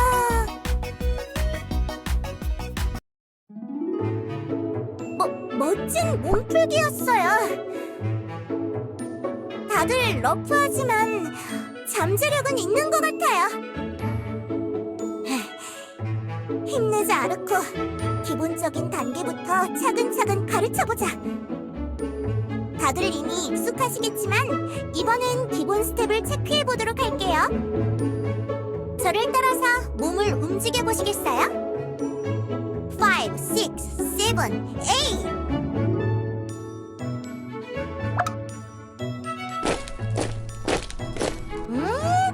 멋진 몸풀기였어요. 다들 러프하지만 잠재력은 있는 것 같아요. 힘내자 아르코. 기본적인 단계부터 차근차근 가르쳐보자. 다들 이미 익숙하시겠지만 이번엔 기본 스텝을 체크해보도록 할게요. 저를 따라서 몸을 움직여보시겠어요? 5, 6, 7, 8.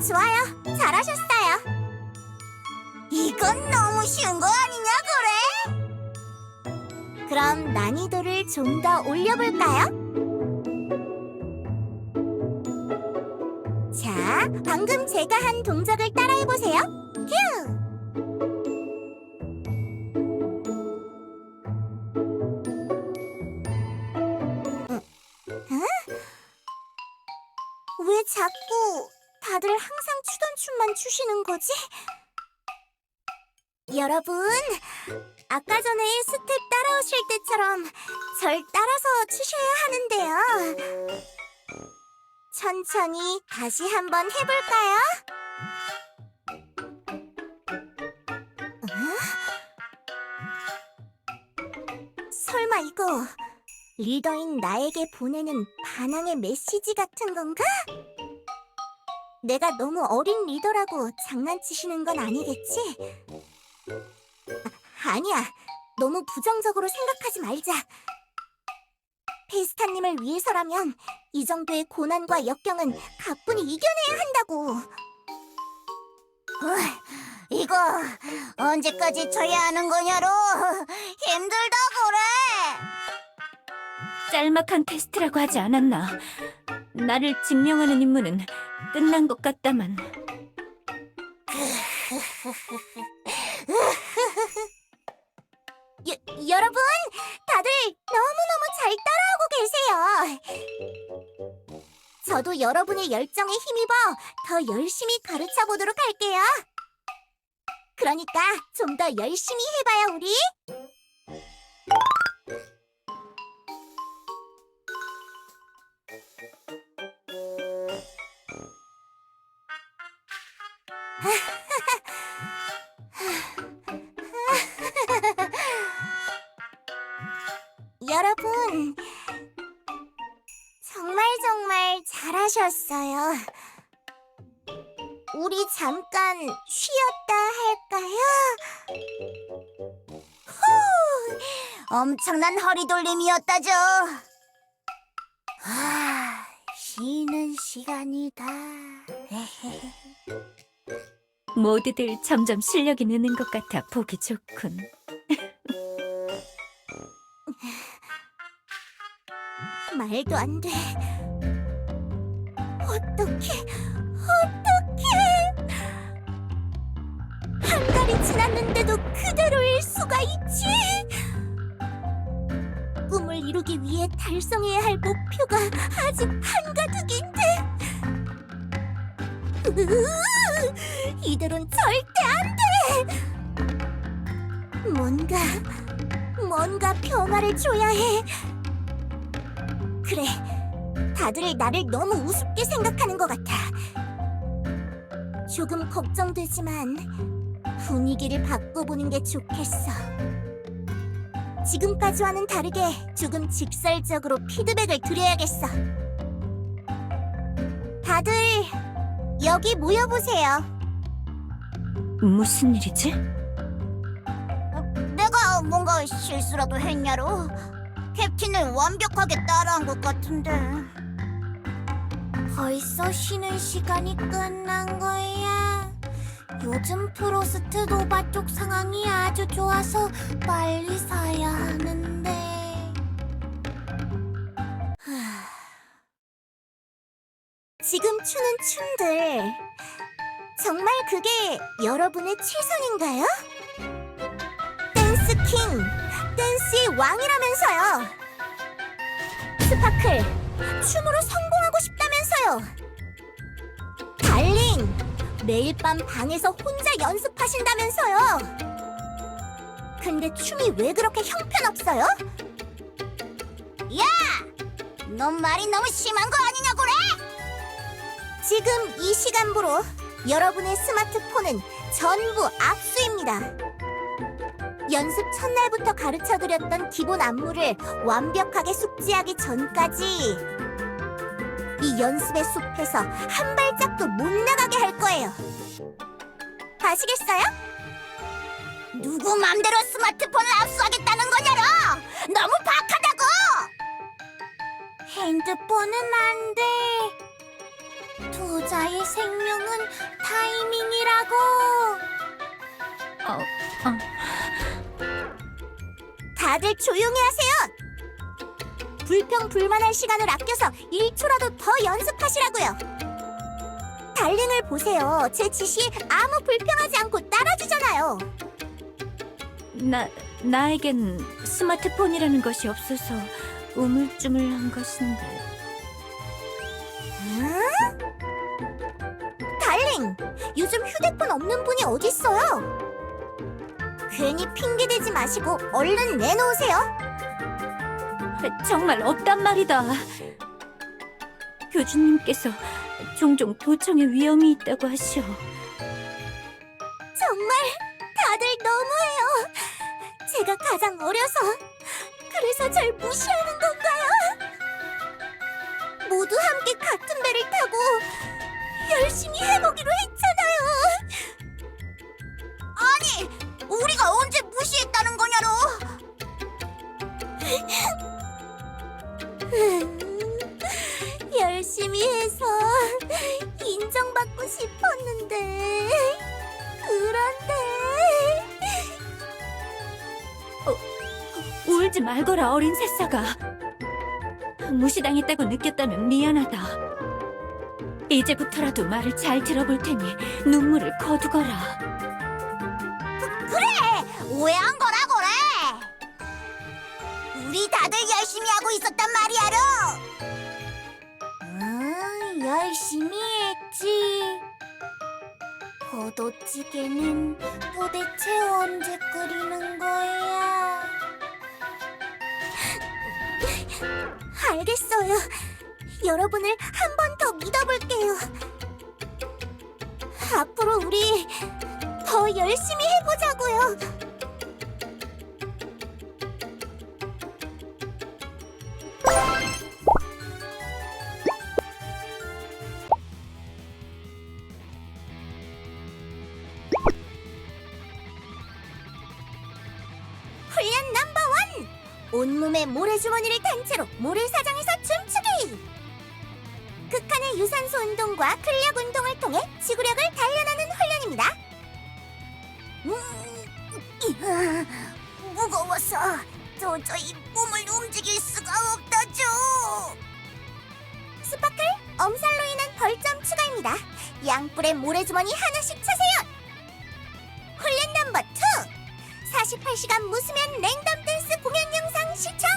좋아요. 잘하셨어요. 쉬운 거 아니냐, 그래? 그럼 난이도를 좀 더 올려볼까요? 자, 방금 제가 한 동작을 따라해보세요. 큐! 왜 자꾸 다들 항상 추던 춤만 추시는 거지? 여러분, 아까 전에 스텝 따라오실 때처럼 절 따라서 추셔야 하는데요. 천천히 다시 한번 해볼까요? 설마 이거 리더인 나에게 보내는 반항의 메시지 같은 건가? 내가 너무 어린 리더라고 장난치시는 건 아니겠지? 아니야. 너무 부정적으로 생각하지 말자. 페이스타님을 위해서라면 이 정도의 고난과 역경은 가뿐히 이겨내야 한다고. 이거 언제까지 쳐야 하는 거냐로. 힘들다 그래. 짤막한 테스트라고 하지 않았나? 나를 증명하는 임무는 끝난 것 같다만. 여러분, 다들 너무너무 잘 따라하고 계세요. 저도 여러분의 열정에 힘입어 더 열심히 가르쳐 보도록 할게요. 그러니까 좀 더 열심히 해봐요, 우리. 여러분, 정말 잘하셨어요. 우리 잠깐 쉬었다 할까요? 후! 엄청난 허리돌림이었다죠. 쉬는 시간이다. 모두들 점점 실력이 느는 것 같아 보기 좋군. 말도 안 돼. 어떡해. 한 달이 지났는데도 그대로일 수가 있지? 꿈을 이루기 위해 달성해야 할 목표가 아직 한가득인데. 이대로는 절대 안 돼. 뭔가 변화를 줘야 해. 그래, 다들 나를 너무 우습게 생각하는 것 같아. 조금 걱정되지만 분위기를 바꿔보는 게 좋겠어. 지금까지와는 다르게 조금 직설적으로 피드백을 드려야겠어. 다들 여기 모여보세요. 무슨 일이지? 내가 뭔가 실수라도 했냐로? 캡틴을 완벽하게 따라한 것 같은데. 벌써 쉬는 시간이 끝난 거야. 요즘 프로스트 노바 쪽 상황이 아주 좋아서 빨리 사야 하는데. 지금 추는 춤들, 정말 그게 여러분의 최선인가요? 댄스 킹, 댄스의 왕이라면서요. 스파클, 춤으로 성공하고 싶다면서요. 달링, 매일 밤 방에서 혼자 연습하신다면서요. 근데 춤이 왜 그렇게 형편없어요? 야! 넌 말이 너무 심한 거 아니냐 그래? 지금 이 시간부로 여러분의 스마트폰은 전부 압수입니다. 연습 첫날부터 가르쳐드렸던 기본 안무를 완벽하게 숙지하기 전까지 이 연습의 숲에서 한 발짝도 못 나가게 할 거예요. 아시겠어요? 누구 맘대로 스마트폰을 압수하겠다는 거냐로! 너무 박하다고! 핸드폰은 안 돼. 투자의 생명은 타이밍이라고. 다들 조용히 하세요. 불평불만할 시간을 아껴서 1초라도 더 연습하시라고요. 달링을 보세요. 제 지시에 아무 불평하지 않고 따라주잖아요. 나에겐 스마트폰이라는 것이 없어서 우물쭈물한 것인데. 달링, 요즘 휴대폰 없는 분이 어딨어요? 괜히 핑계대지 마시고 얼른 내놓으세요. 정말 없단 말이다. 교주님께서 종종 도청에 위험이 있다고 하시오. 정말 다들 너무해요. 제가 가장 어려서 그래서 절 무시하는 건가요? 모두 함께 같은 배를 타고 열심히 해보기로 했잖아요. 아니, 우리가 언제 무시했다는 거냐로. 열심히 해서 인정받고 싶었는데 그런데 울지 말거라, 어린 새싹아. 무시당했다고 느꼈다면 미안하다. 이제부터라도 말을 잘 들어볼 테니 눈물을 거두거라. 오해한 거라 그래. 우리 다들 열심히 하고 있었단 말이야로. 열심히 했지. 포도찌개는 도대체 언제 끓이는 거야? 알겠어요. 여러분을 한 번 더 믿어볼게요. 앞으로 우리 더 열심히 해보자고요. 훈련 넘버 1! 온몸에 모래주머니를 단 채로 모래사장에서 춤추기! 극한의 유산소 운동과 근력 운동을 통해 지구력을 단련하는 훈련입니다. 무거워서 도저히 몸을 움직일 수가 없다죠. 스파클, 엄살로 인한 벌점 추가입니다. 양뿔에 모래주머니 하나씩 차세요. 훈련 넘버 2! 48시간 무수면 랭덤 댄스 공연 영상 시청!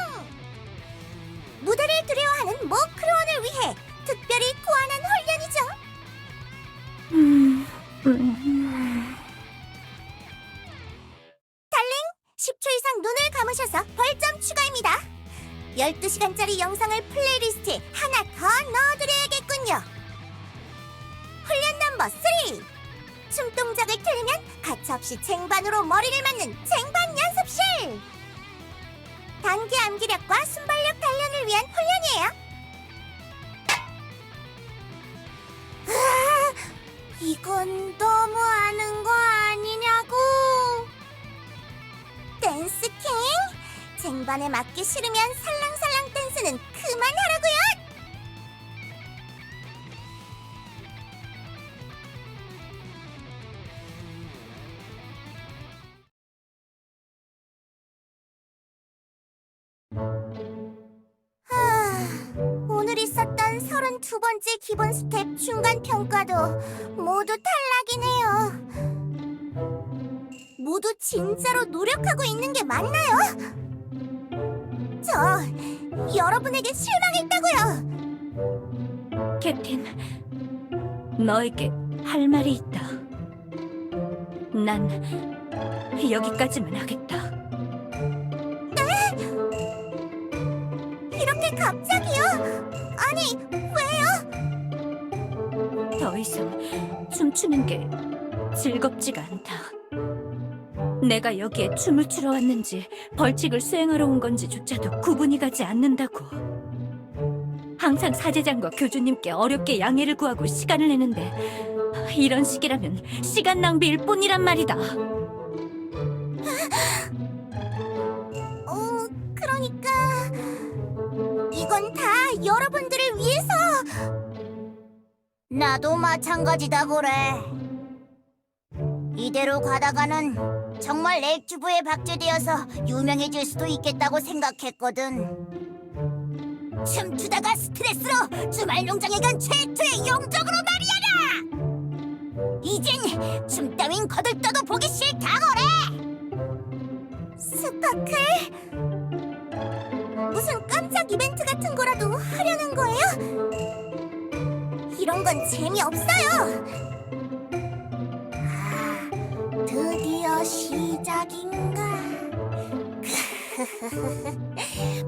무대를 두려워하는 모 크루원을 위해 특별히 고안한 훈련이죠. 달링, 10초 이상 눈을 감으셔서 벌점 추가입니다. 12시간짜리 영상을 플레이리스트에 하나 더 넣어드려야겠군요. 훈련 넘버 3! 춤 동작을 틀리면 가차없이 쟁반으로 머리를 맞는 쟁반 연습실! 단기 암기력과 순발력 단련을 위한 훈련이에요. 이건 너무하는 거 아니냐고. 댄스킹, 쟁반에 맞기 싫으면 살랑살랑 댄스는 그만하라고요. 오늘 있었던 32번째 기본 스텝 중간 평가도 모두 탈락이네요. 모두 진짜로 노력하고 있는 게 맞나요? 저 여러분에게 실망했다고요. 캡틴, 너에게 할 말이 있다. 난 여기까지만 하겠다. 이렇게 갑자기요? 아니, 왜요? 더 이상 춤추는 게 즐겁지가 않다. 내가 여기에 춤을 추러 왔는지 벌칙을 수행하러 온 건지조차도 구분이 가지 않는다고. 항상 사제장과 교주님께 어렵게 양해를 구하고 시간을 내는데 이런 식이라면 시간 낭비일 뿐이란 말이다. 그러니까 이건 다 여러분들을 위해서. 나도 마찬가지다 그래. 이대로 가다가는 정말 렉튜브에 박제되어서 유명해질 수도 있겠다고 생각했거든. 춤추다가 스트레스로 주말 농장에 간 최초의 용적으로 말이야라! 이젠 춤 따윈 거들떠도 보기 싫다고래! 스파클? 무슨 깜짝 이벤트 같은 거라도 하려는 거예요? 이런 건 재미없어요! 드디어 시작인가?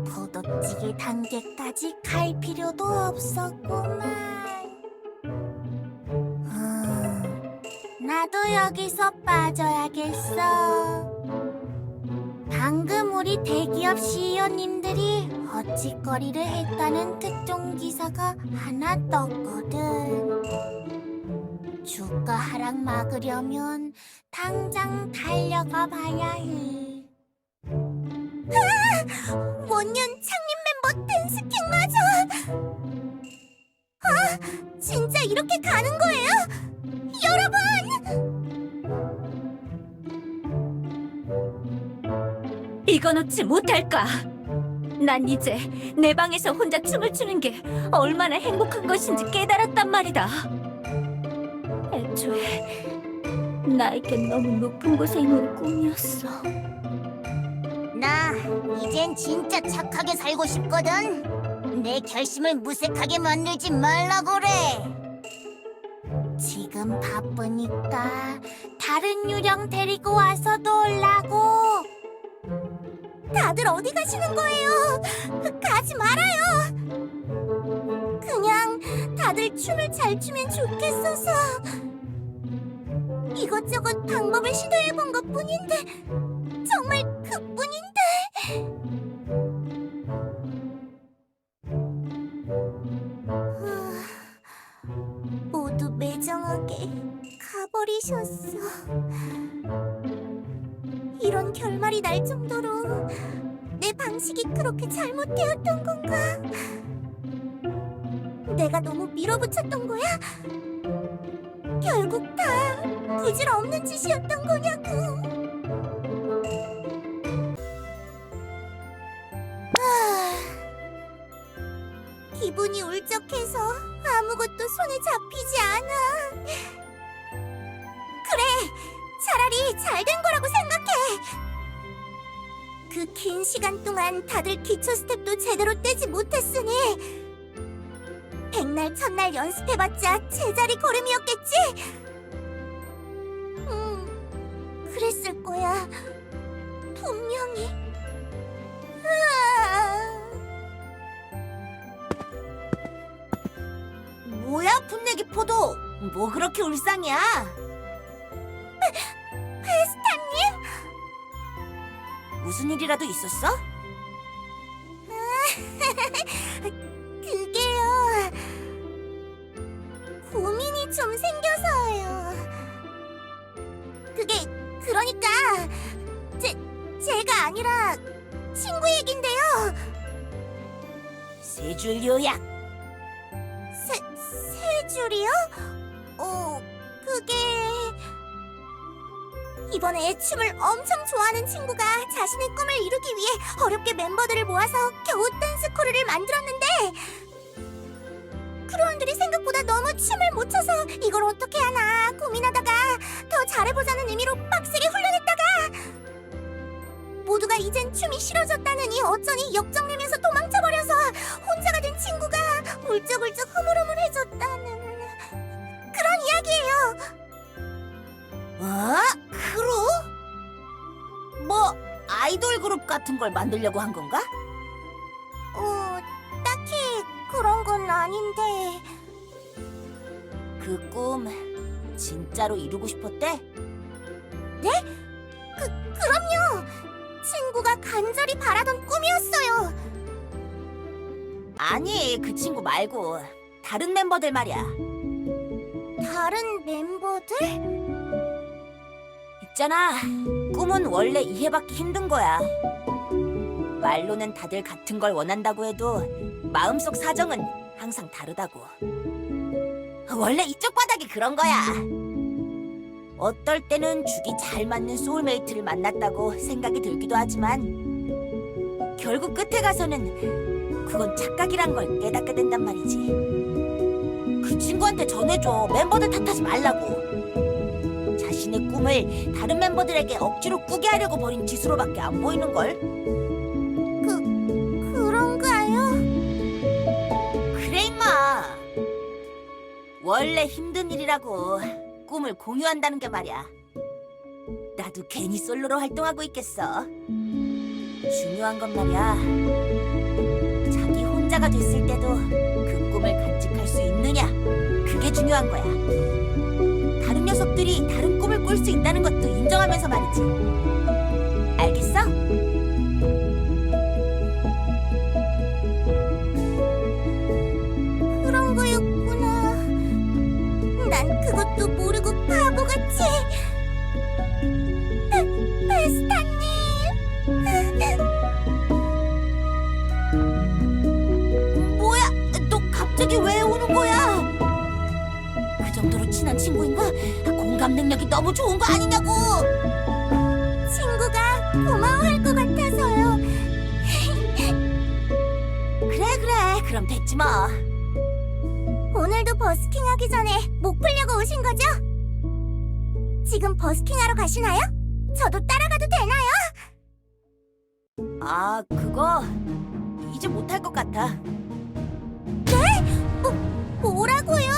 포도찌개 단계까지 갈 필요도 없었구만. 나도 여기서 빠져야겠어. 방금 우리 대기업 CEO님들이 헛짓거리를 했다는 특종 기사가 하나 떴거든. 주가 하락 막으려면 당장 달려가 봐야 해. 원년 창립 멤버 댄스킹마저! 진짜 이렇게 가는 거예요? 여러분! 이거 놓지 못할까? 난 이제 내 방에서 혼자 춤을 추는 게 얼마나 행복한 것인지 깨달았단 말이다. 애초에 나에겐 너무 높은 곳에 있는 꿈이었어. 나 이젠 진짜 착하게 살고 싶거든. 내 결심을 무색하게 만들지 말라고 그래. 지금 바쁘니까 다른 유령 데리고 와서 놀라고. 다들 어디 가시는 거예요? 가지 말아요. 그냥 다들 춤을 잘 추면 좋겠어서 이것저것 방법을 시도해본 것뿐인데, 정말 그뿐인데. 모두 매정하게 가버리셨어. 이런 결말이 날 정도로 내 방식이 그렇게 잘못되었던 건가? 내가 너무 밀어붙였던 거야? 결국 다 부질없는 짓이었던 거냐고. 기분이 울적해서 아무것도 손에 잡히지 않아. 그래, 차라리 잘 된 거라고 생각해. 그 긴 시간 동안 다들 기초 스텝도 제대로 떼지 못했으니 백날 첫날 연습해봤자 제자리 걸음이었겠지? 그랬을 거야. 분명히. 뭐야, 풋내기 포도? 뭐 그렇게 울상이야? 페스타님? 무슨 일이라도 있었어? 그게요, 고민이 좀 생겨서요. 그게 그러니까 제가 아니라 친구 얘긴데요. 세 줄 요약. 세 줄이요? 그게 이번에 춤을 엄청 좋아하는 친구가 자신의 꿈을 이루기 위해 어렵게 멤버들을 모아서 겨우 댄스 크루를 만들었는데, 크루원들이 생각보다 너무 춤을 못 춰서 이걸 어떻게 하나 고민하다가 더 잘해보자는 의미로 빡세게 훈련했다가 모두가 이젠 춤이 싫어졌다느니 어쩌니 역정내면서 도망쳐버려서 혼자가 된 친구가 울적울적 흐물흐물해졌다는 그런 이야기예요. 크루? 뭐 아이돌 그룹 같은 걸 만들려고 한 건가? 딱히 그런 건 아닌데. 그 꿈 진짜로 이루고 싶었대? 네? 그럼요. 친구가 간절히 바라던 꿈이었어요. 아니, 그 친구 말고 다른 멤버들 말이야. 다른 멤버들? 있잖아, 꿈은 원래 이해받기 힘든 거야. 말로는 다들 같은 걸 원한다고 해도 마음속 사정은 항상 다르다고. 원래 이쪽 바닥이 그런 거야. 어떨 때는 죽이 잘 맞는 소울메이트를 만났다고 생각이 들기도 하지만 결국 끝에 가서는 그건 착각이란 걸 깨닫게 된단 말이지. 그 친구한테 전해줘. 멤버들 탓하지 말라고. 자신의 꿈을 다른 멤버들에게 억지로 꾸게 하려고 벌인 짓으로밖에 안 보이는걸? 그런가요? 그래 임마. 원래 힘든 일이라고 꿈을 공유한다는 게 말이야. 나도 괜히 솔로로 활동하고 있겠어. 중요한 건 말이야. 자기 혼자가 됐을 때도 그 꿈을 간직할 수 있느냐. 그게 중요한 거야. 다른 녀석들이 다른 꿈을 꿀 수 있다는 것도 인정하면서 말이지. 알겠어? 그런 거였구나. 난 그것도 모르고 바보같이. 페스타님. 뭐야? 너 갑자기 왜 오는 거야? 그 정도로 친한 친구인가? 공감 능력이 너무 좋은 거 아니냐고! 친구가 고마워할 것 같아서요. 그래, 그럼 됐지 뭐. 오늘도 버스킹 하기 전에 목 풀려고 오신 거죠? 지금 버스킹 하러 가시나요? 저도 따라가도 되나요? 아, 그거 이제 못할 것 같아. 뭐라고요?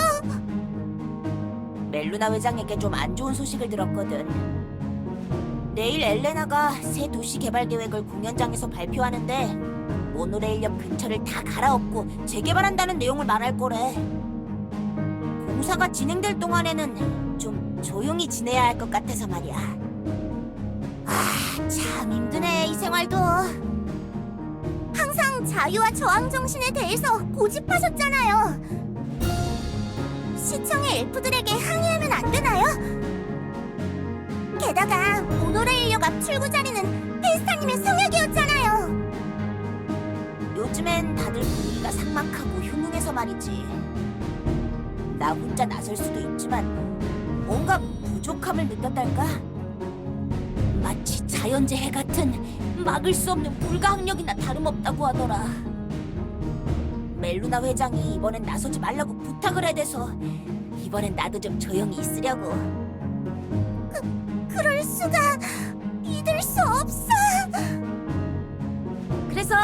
멜루나 회장에게 좀 안 좋은 소식을 들었거든. 내일 엘레나가 새 도시 개발 계획을 공연장에서 발표하는데 모노레일역 근처를 다 갈아엎고 재개발한다는 내용을 말할 거래. 공사가 진행될 동안에는 좀 조용히 지내야 할 것 같아서 말이야. 아, 참 힘드네 이 생활도. 항상 자유와 저항 정신에 대해서 고집하셨잖아요. 시청의 엘프들에게 항의하면 안 되나요? 게다가 모노레일역 앞 출구 자리는 페스타님의 성역이었잖아요. 요즘엔 다들 분위기가 삭막하고 흉흉해서 말이지. 나 혼자 나설 수도 있지만 뭔가 부족함을 느꼈달까? 마치 자연재해 같은 막을 수 없는 불가항력이나 다름없다고 하더라. 멜루나 회장이 이번엔 나서지 말라고 부탁을 해대서 이번엔 나도 좀 조용히 있으려고. 그럴 수가. 믿을 수 없어. 그래서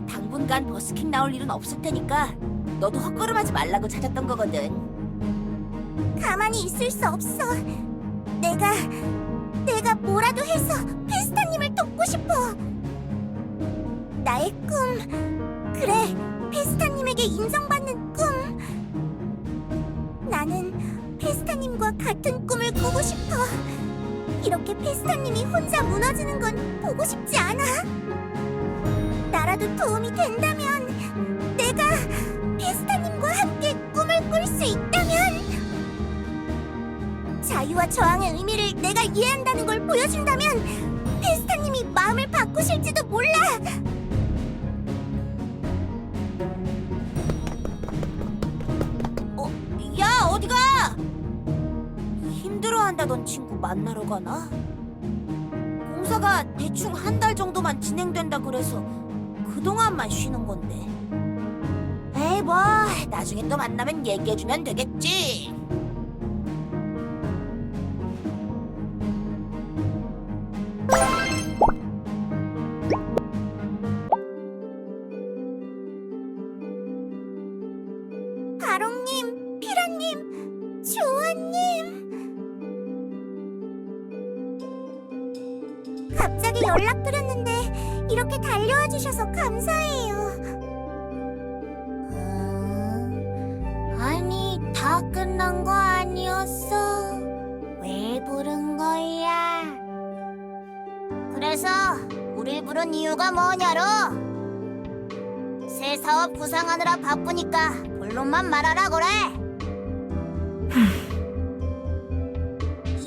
당분간 버스킹 나올 일은 없을 테니까 너도 헛걸음하지 말라고 찾았던 거거든. 가만히 있을 수 없어. 내가 뭐라도 해서 페스타님을 돕고 싶어. 나의 꿈. 그래, 페스타님에게 인정받는 꿈. 나는 페스타님과 같은 꿈을 꾸고 싶어. 이렇게 페스타님이 혼자 무너지는 건 보고 싶지 않아. 나라도 도움이 된다면, 내가 페스타님과 함께 꿈을 꿀 수 있다면, 자유와 저항의 의미를 내가 이해한다는 걸 보여준다면 페스타님이 마음을 바꾸실지도 몰라. 야, 어디가? 힘들어한다던 친구 만나러 가나? 공사가 대충 한 달 정도만 진행된다 그래서 그동안만 쉬는 건데. 에이 뭐 나중에 또 만나면 얘기해주면 되겠지. 바롱님, 피라님, 조아님. 갑자기 연락드렸는데 이렇게 달려와 주셔서 감사해요. 아니, 다 끝난 거 아니었어? 왜 부른 거야? 그래서 우릴 부른 이유가 뭐냐로? 새 사업 구상하느라 바쁘니까 본론만 말하라 그래.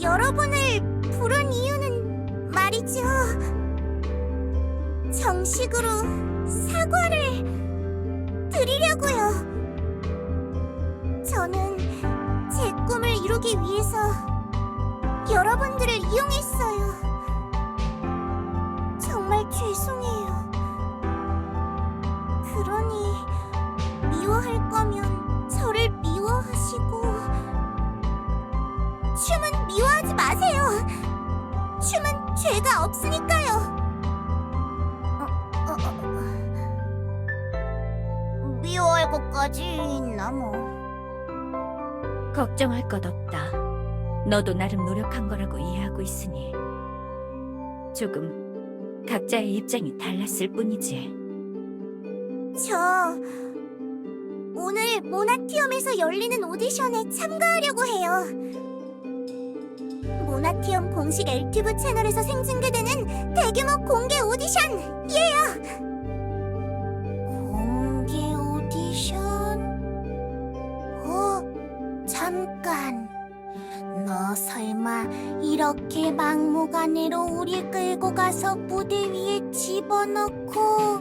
여러분을 부른 이유는 말이죠. 정식으로 사과를 드리려고요. 저는 제 꿈을 이루기 위해서 여러분들을 이용했어요. 정말 죄송해요. 그러니 미워할 거면 저를 미워하시고 춤은 미워하지 마세요. 춤은 죄가 없으니까요. 미워할 것까지 있나 뭐. 걱정할 것 없다. 너도 나름 노력한 거라고 이해하고 있으니 조금 각자의 입장이 달랐을 뿐이지. 저 오늘 모나티엄에서 열리는 오디션에 참가하려고 해요. 모나티엄 공식 엘튜브 채널에서 생중계되는 대규모 공개 오디션이에요. 공개 오디션? 잠깐. 너 설마 이렇게 막무가내로 우리 끌고 가서 무대 위에 집어넣고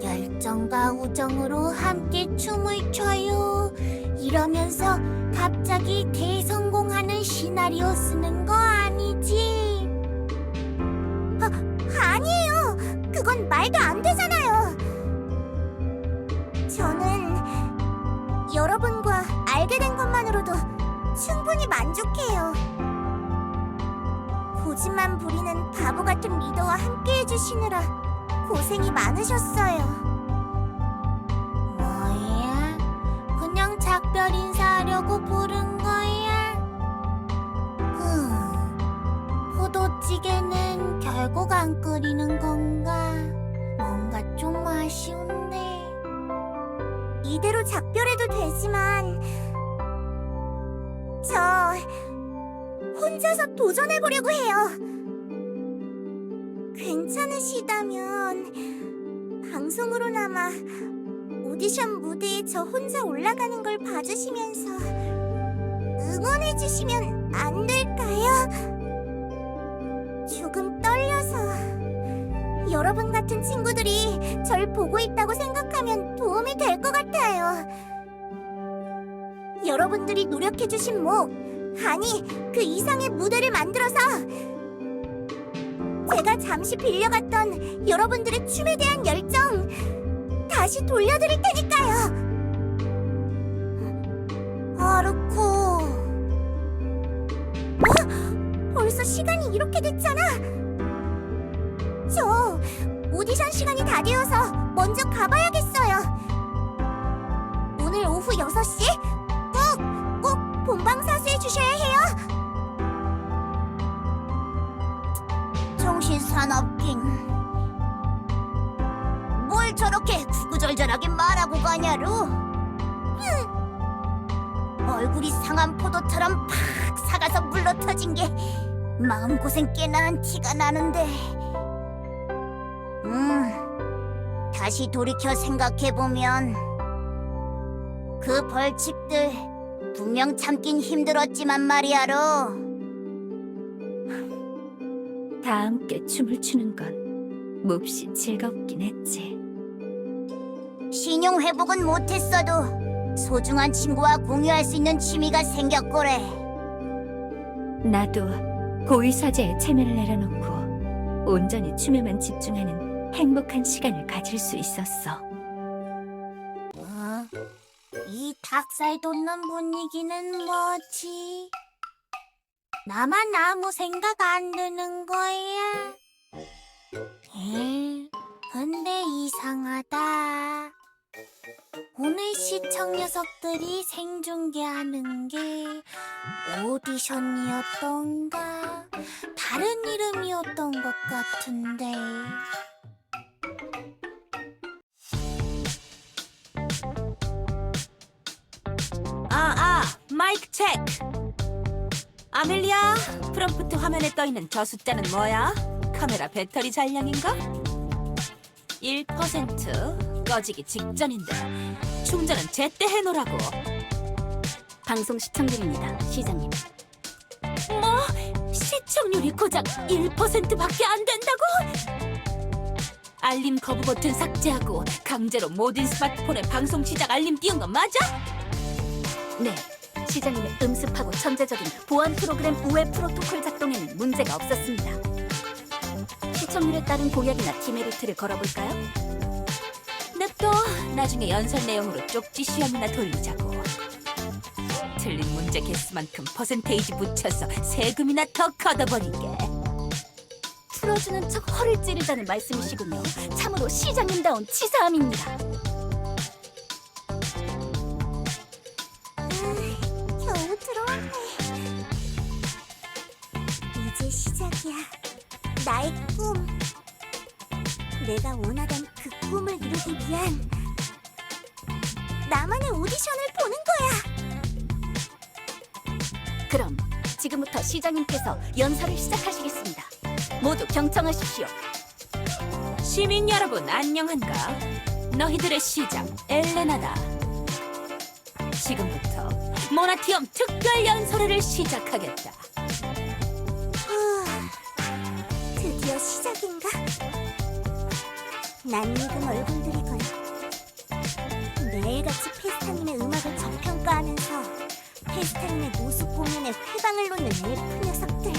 열정과 우정으로 함께 춤을 춰요 이러면서 갑자기 대성공하는 시나리오 쓰는 거 아니지? 아니에요. 그건 말도 안 되잖아요. 저는 여러분과 알게 된 것만으로도 충분히 만족해요. 고집만 부리는 바보 같은 리더와 함께 해주시느라 고생이 많으셨어요. 뭐야? 그냥 작별 인사하려고 부른 거야? 포도찌개는 결국 안 끓이는 건가? 뭔가 좀 아쉬운데. 이대로 작별해도 되지만 저 혼자서 도전해보려고 해요. 괜찮으시다면 방송으로나마 오디션 무대에 저 혼자 올라가는 걸 봐주시면서 응원해주시면 안 될까요? 조금 떨려서 여러분 같은 친구들이 절 보고 있다고 생각하면 도움이 될 것 같아요. 여러분들이 노력해주신 아니 그 이상의 무대를 만들어서 제가 잠시 빌려갔던 여러분들의 춤에 대한 열정 다시 돌려드릴 테니까요. 아르코. 벌써 시간이 이렇게 됐잖아. 저 오디션 시간이 다 되어서 먼저 가봐야겠어요. 오늘 오후 6시 꼭 본방 사수해 주셔야 해요. 정신 사납긴. 뭘 저렇게 구구절절하게 말하고 가냐루. 얼굴이 상한 포도처럼 팍 사가서 물러터진 게 마음고생 꽤나 한 티가 나는데. 다시 돌이켜 생각해보면 그 벌칙들 분명 참긴 힘들었지만 말이야로. 다 함께 춤을 추는 건 몹시 즐겁긴 했지. 신용 회복은 못했어도 소중한 친구와 공유할 수 있는 취미가 생겼거래. 나도 고위사제의 체면을 내려놓고 온전히 춤에만 집중하는 행복한 시간을 가질 수 있었어. 이 닭살 돋는 분위기는 뭐지? 나만 아무 생각 안 드는 거야? 근데 이상하다. 오늘 시청 녀석들이 생중계하는 게 오디션이었던가 다른 이름이었던 것 같은데. 마이크 체크. 아멜리아, 프롬프트 화면에 떠있는 저 숫자는 뭐야? 카메라 배터리 잔량인가? 1% 꺼지기 직전인데 충전은 제때 해놓으라고. 방송 시청률입니다, 시장님. 뭐? 시청률이 고작 1%밖에 안 된다고? 알림 거부 버튼 삭제하고 강제로 모든 스마트폰에 방송 시작 알림 띄운 거 맞아? 네, 시장님의 음습하고 천재적인 보안 프로그램 우회 프로토콜 작동에는 문제가 없었습니다. 시청률에 따른 공약이나 디메리트를 걸어볼까요? 냅둬. 나중에 연설 내용으로 쪽지 시험이나 돌리자고. 틀린 문제 개수만큼 퍼센테이지 붙여서 세금이나 더 걷어버리게. 풀어주는 척 허를 찌르자는 말씀이시군요. 참으로 시장님다운 치사함입니다. 겨우 들어왔네. 이제 시작이야. 나의 꿈. 내가 원하던 그 꿈을 이루기 위한 나만의 오디션을 보는 거야. 그럼 지금부터 시장님께서 연설을 시작하시겠습니다. 모두 경청하십시오. 시민 여러분 안녕한가? 너희들의 시장 엘레나다. 지금부터 모나티엄 특별 연설회를 시작하겠다. 후, 드디어 시작인가? 낯익은 얼굴들이군. 매일같이 페스타님의 음악을 저평가하면서 페스타님의 모습 공연에 회방을 놓는 엘프 녀석들.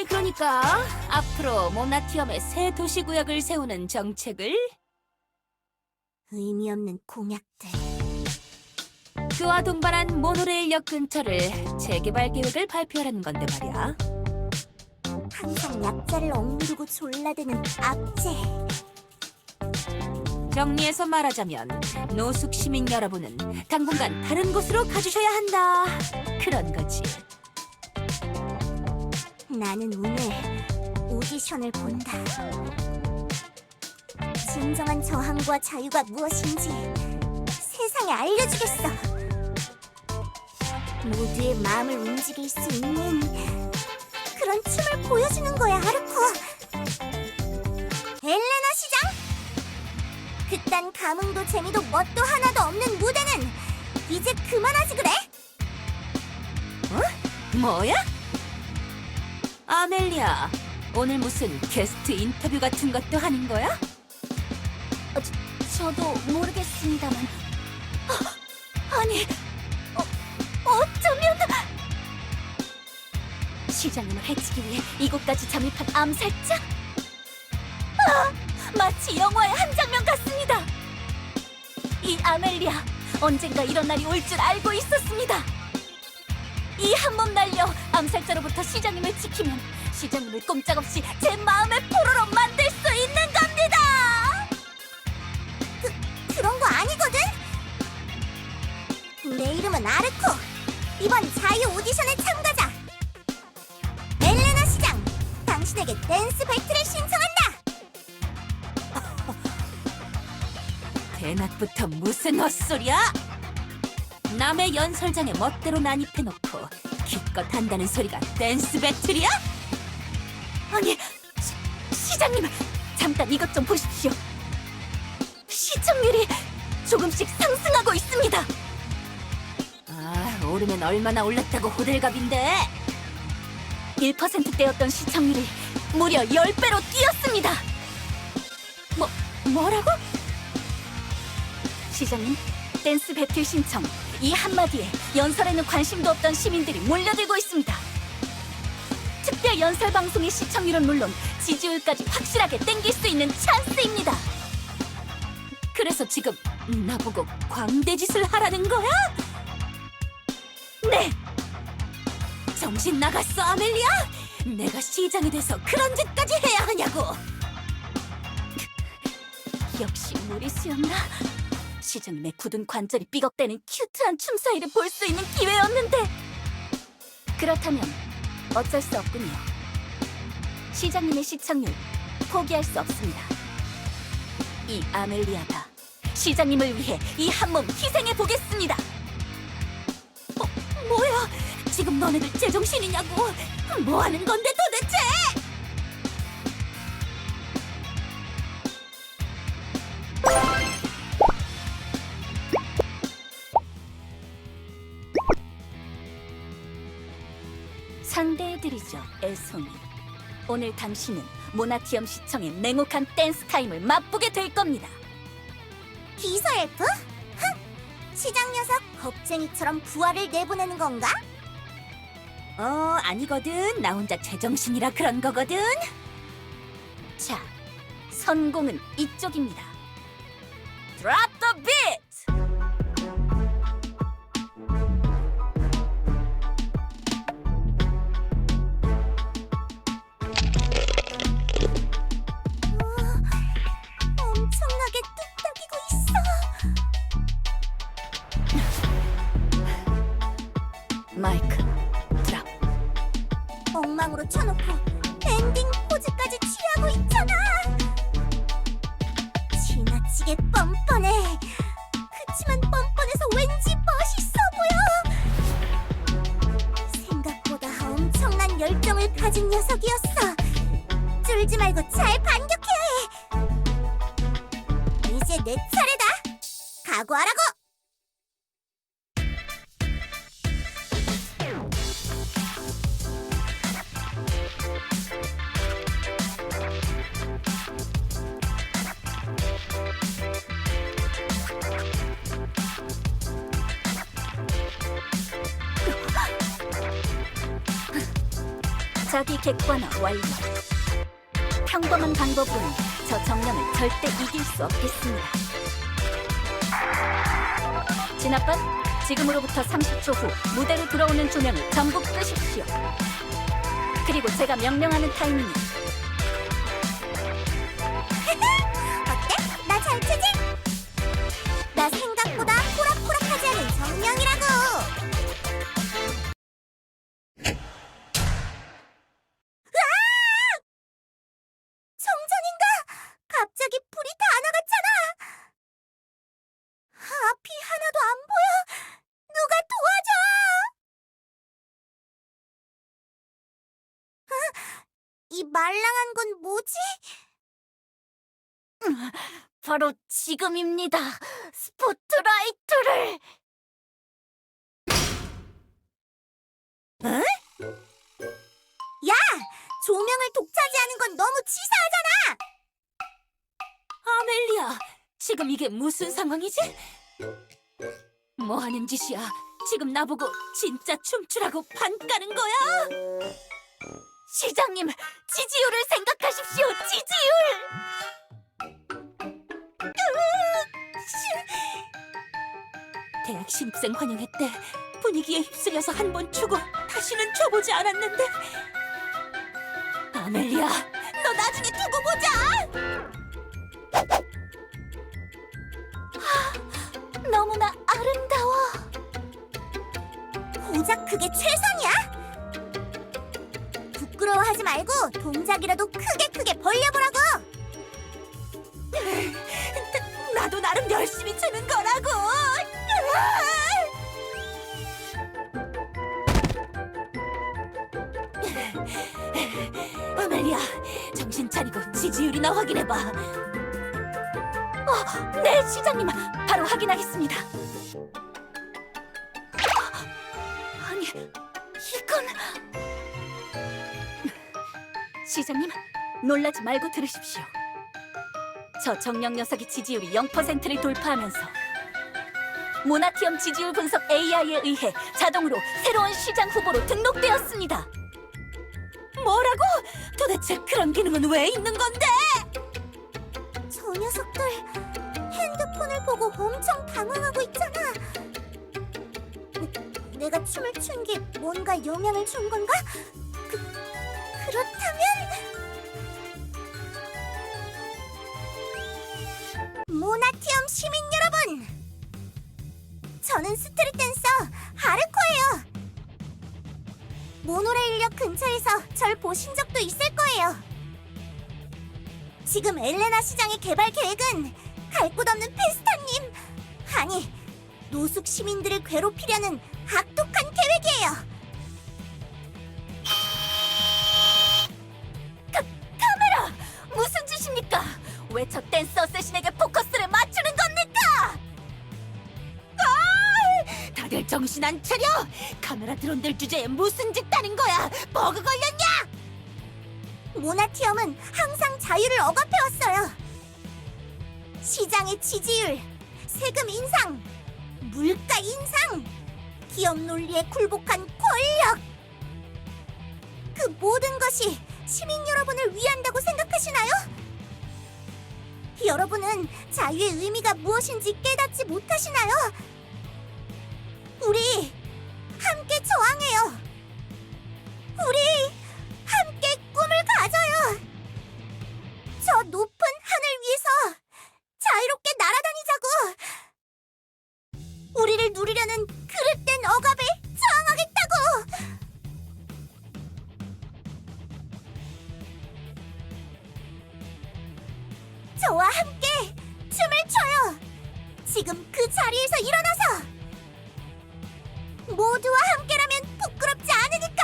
그러니까 앞으로 모나티엄의 새 도시구역을 세우는 정책을 의미 없는 공약들. 그와 동반한 모노레일역 근처를 재개발 계획을 발표하라는 건데 말이야. 항상 약자를 억누르고 졸라대는 압제. 정리해서 말하자면 노숙 시민 여러분은 당분간 다른 곳으로 가주셔야 한다. 그런 거지. 나는 오늘 오디션을 본다. 진정한 저항과 자유가 무엇인지 세상에 알려주겠어. 모두의 마음을 움직일 수 있는 그런 춤을 보여주는 거야, 아르코. 엘레나 시장! 그딴 감흥도 재미도 멋도 하나도 없는 무대는 이제 그만하지 그래? 뭐야? 아멜리아, 오늘 무슨 게스트 인터뷰 같은 것도 하는 거야? 저도 모르겠습니다만. 아니, 어쩌면 시장님을 해치기 위해 이곳까지 잠입한 암살자? 마치 영화의 한 장면 같습니다. 이 아멜리아, 언젠가 이런 날이 올 줄 알고 있었습니다. 이 한 몸 날려 암살자로부터 시장님을 지키면 시장님을 꼼짝없이 제 마음의 포로로 만들 수 있는 겁니다. 그런 거 아니거든? 내 이름은 아르코. 이번 자유 오디션에 참가자 엘레나 시장. 당신에게 댄스 배틀을 신청한다. 대낮부터 무슨 헛소리야? 남의 연설장에 멋대로 난입해놓고 기껏 한다는 소리가 댄스 배틀이야? 아니, 시장님, 잠깐 이것 좀 보십시오. 시청률이 조금씩 상승하고 있습니다. 아, 오르면 얼마나 올랐다고 호들갑인데? 1%대였던 시청률이 무려 10배로 뛰었습니다. 뭐라고? 시장님, 댄스 배틀 신청. 이 한마디에 연설에는 관심도 없던 시민들이 몰려들고 있습니다. 특별 연설 방송의 시청률은 물론 지지율까지 확실하게 땡길 수 있는 찬스입니다. 그래서 지금 나보고 광대짓을 하라는 거야? 네, 정신 나갔어, 아멜리아? 내가 시장이 돼서 그런 짓까지 해야 하냐고! 역시 무리수였나? 시장님의 굳은 관절이 삐걱대는 큐트한 춤사위를 볼 수 있는 기회였는데. 그렇다면 어쩔 수 없군요. 시장님의 시청률 포기할 수 없습니다. 이 아멜리아가 시장님을 위해 이 한 몸 희생해 보겠습니다. 뭐야? 지금 너네들 제정신이냐고? 뭐 하는 건데 도대체? 상대해드리죠, 엘손이. 오늘 당신은 모나티엄 시청의 냉혹한 댄스 타임을 맛보게 될 겁니다. 비서 엘프? 흥! 시장 녀석 겁쟁이처럼 부하를 내보내는 건가? 아니거든. 나 혼자 제정신이라 그런 거거든. 자, 선공은 이쪽입니다. Drop the beat! 엄청나게 뚝딱이고 있어. 마이크 드랍. 엉망으로 쳐놓고 엔딩 포즈까지 취하고 있잖아. 지나치게 뻔뻔해. 그치만 뻔뻔해서 왠지 멋있어 보여. 생각보다 엄청난 열정을 가진 녀석이었어. 쫄지 말고 잘 반격해야 해. 이제 내 차례다. 각오하라고. 자기 객관화 완료. 평범한 방법으로는 저 정령을 절대 이길 수 없겠습니다. 진압반, 지금으로부터 30초 후 무대로 들어오는 조명을 전부 끄십시오. 그리고 제가 명령하는 타이밍이 어때? 나 잘 치지? 나 생각보다 호락호락하지 않은 정령이라고. 으아! 정전인가? 갑자기 불이 다 나갔잖아. 앞이 하나도 안 보여. 누가 도와줘. 이 말랑한 건 뭐지? 바로 지금입니다. 스포트라이트를. 조명을 독차지하는 건 너무 치사하잖아. 아멜리아, 지금 이게 무슨 상황이지? 뭐 하는 짓이야? 지금 나보고 진짜 춤추라고 반 까는 거야? 시장님, 지지율을 생각하십시오. 지지율. 대학 신입생 환영회 때 분위기에 휩쓸려서 한 번 추고 다시는 춰보지 않았는데. 아멜리아, 너 나중에 두고 보자. 너무나 아름다워. 고작 그게 최선이야? 부끄러워하지 말고 동작이라도 크게 벌려보라고. 나도 나름 열심히 추는 거라고. 아멜리아, 정신 차리고 지지율이나 확인해봐. 네, 시장님. 바로 확인하겠습니다. 아니, 이건... 시장님, 놀라지 말고 들으십시오. 저 정령 녀석의 지지율이 0%를 돌파하면서 모나티엄 지지율 분석 AI에 의해 자동으로 새로운 시장 후보로 등록되었습니다. 뭐라고? 도대체 그런 기능은 왜 있는 건데? 저 녀석들 핸드폰을 보고 엄청 당황하고 있잖아. 내가 춤을 춘 게 뭔가 영향을 준 건가? 그렇다면 모나티엄 시민 여러분, 저는 스트릿 댄서 하르코예요. 모노레일역 근처에서 절 보신 적도 있을 거예요. 지금 엘레나 시장의 개발 계획은 갈 곳 없는 페스타님, 아니 노숙 시민들을 괴롭히려는 악독한 계획이에요. 카메라! 무슨 짓입니까? 왜 저 댄서 세신에게 포커스를 맞추는 겁니까? 다들 정신 안 차려? 카메라 드론들 주제에 무슨 짓 하는 거야? 버그 걸렸냐? 모나티엄은 항상 자유를 억압해왔어요. 시장의 지지율, 세금 인상, 물가 인상, 기업 논리에 굴복한 권력. 그 모든 것이 시민 여러분을 위한다고 생각하시나요? 여러분은 자유의 의미가 무엇인지 깨닫지 못하시나요? 우리 함께 저항해요. 우리 함께 꿈을 가져요. 저 높은 하늘 위에서 자유롭게 날아다니자고. 우리를 누리려는 그릇된 억압에 저항하겠다고. 저와 함께 춤을 춰요. 지금 그 자리에서 일어나서. 모두와 함께라면 부끄럽지 않으니까.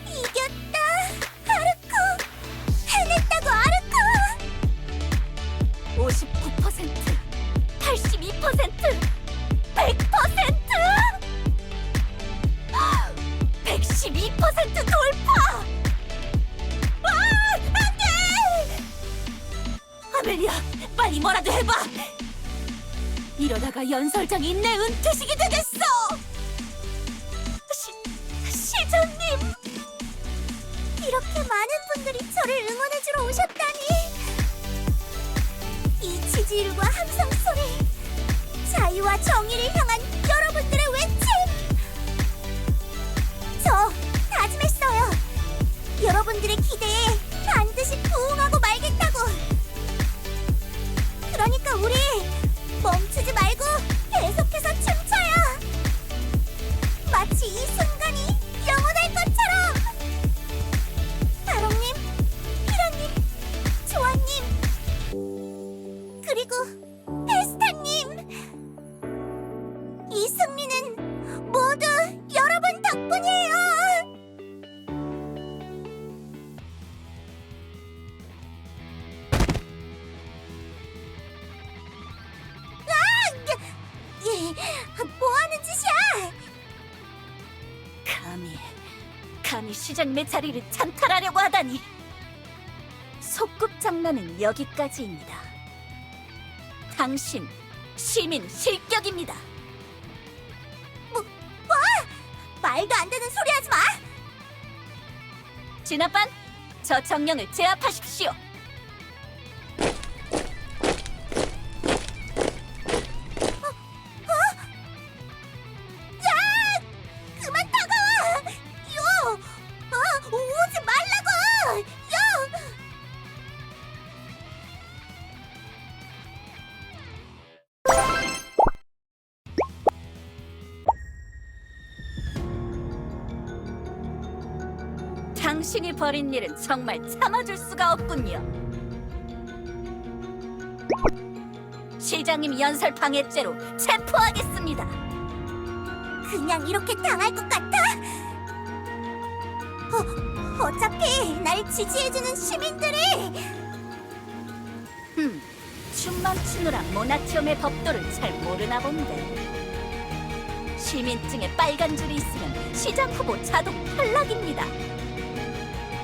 이겼다, 아르코. 해냈다고, 아르코. 59%, 82%, 100%! 112% 돌파! 안 돼! 아멜리아, 빨리 뭐라도 해봐! 이러다가 연설장 인내 은퇴식이 되겠어! 시장님! 이렇게 많은 분들이 저를 응원해주러 오셨다니. 이 지지율과 함성 소리, 자유와 정의를 향한 여러분들의 외침. 저 다짐했어요. 여러분들의 기대에 반드시 부응하고 말겠다고. 그러니까 우리 멈추지 말고 계속해서 춤춰요. 마치 이 순간이 영원할 것처럼. 바롱님, 피라님, 조아님, 그리고 페스타님. 이 승리는 모두 여러분 덕분이에요. 뭐하는 짓이야? 감히 시장님의 자리를 찬탈하려고 하다니. 소꿉장난은 여기까지입니다. 당신 시민 실격입니다. 뭐? 말도 안 되는 소리 하지 마. 진압반, 저 정령을 제압하십시오. 그만 다가와! 요! 오지 말라고! 요! 당신이 벌인 일은 정말 참아줄 수가 없군요. 시장님 연설 방해죄로 체포하겠습니다. 그냥 이렇게 당할 것 같아? 어차피 날 지지해주는 시민들이. 춤만 추느라 모나티엄의 법도를 잘 모르나 본데. 시민증에 빨간 줄이 있으면 시장 후보 자동 탈락입니다.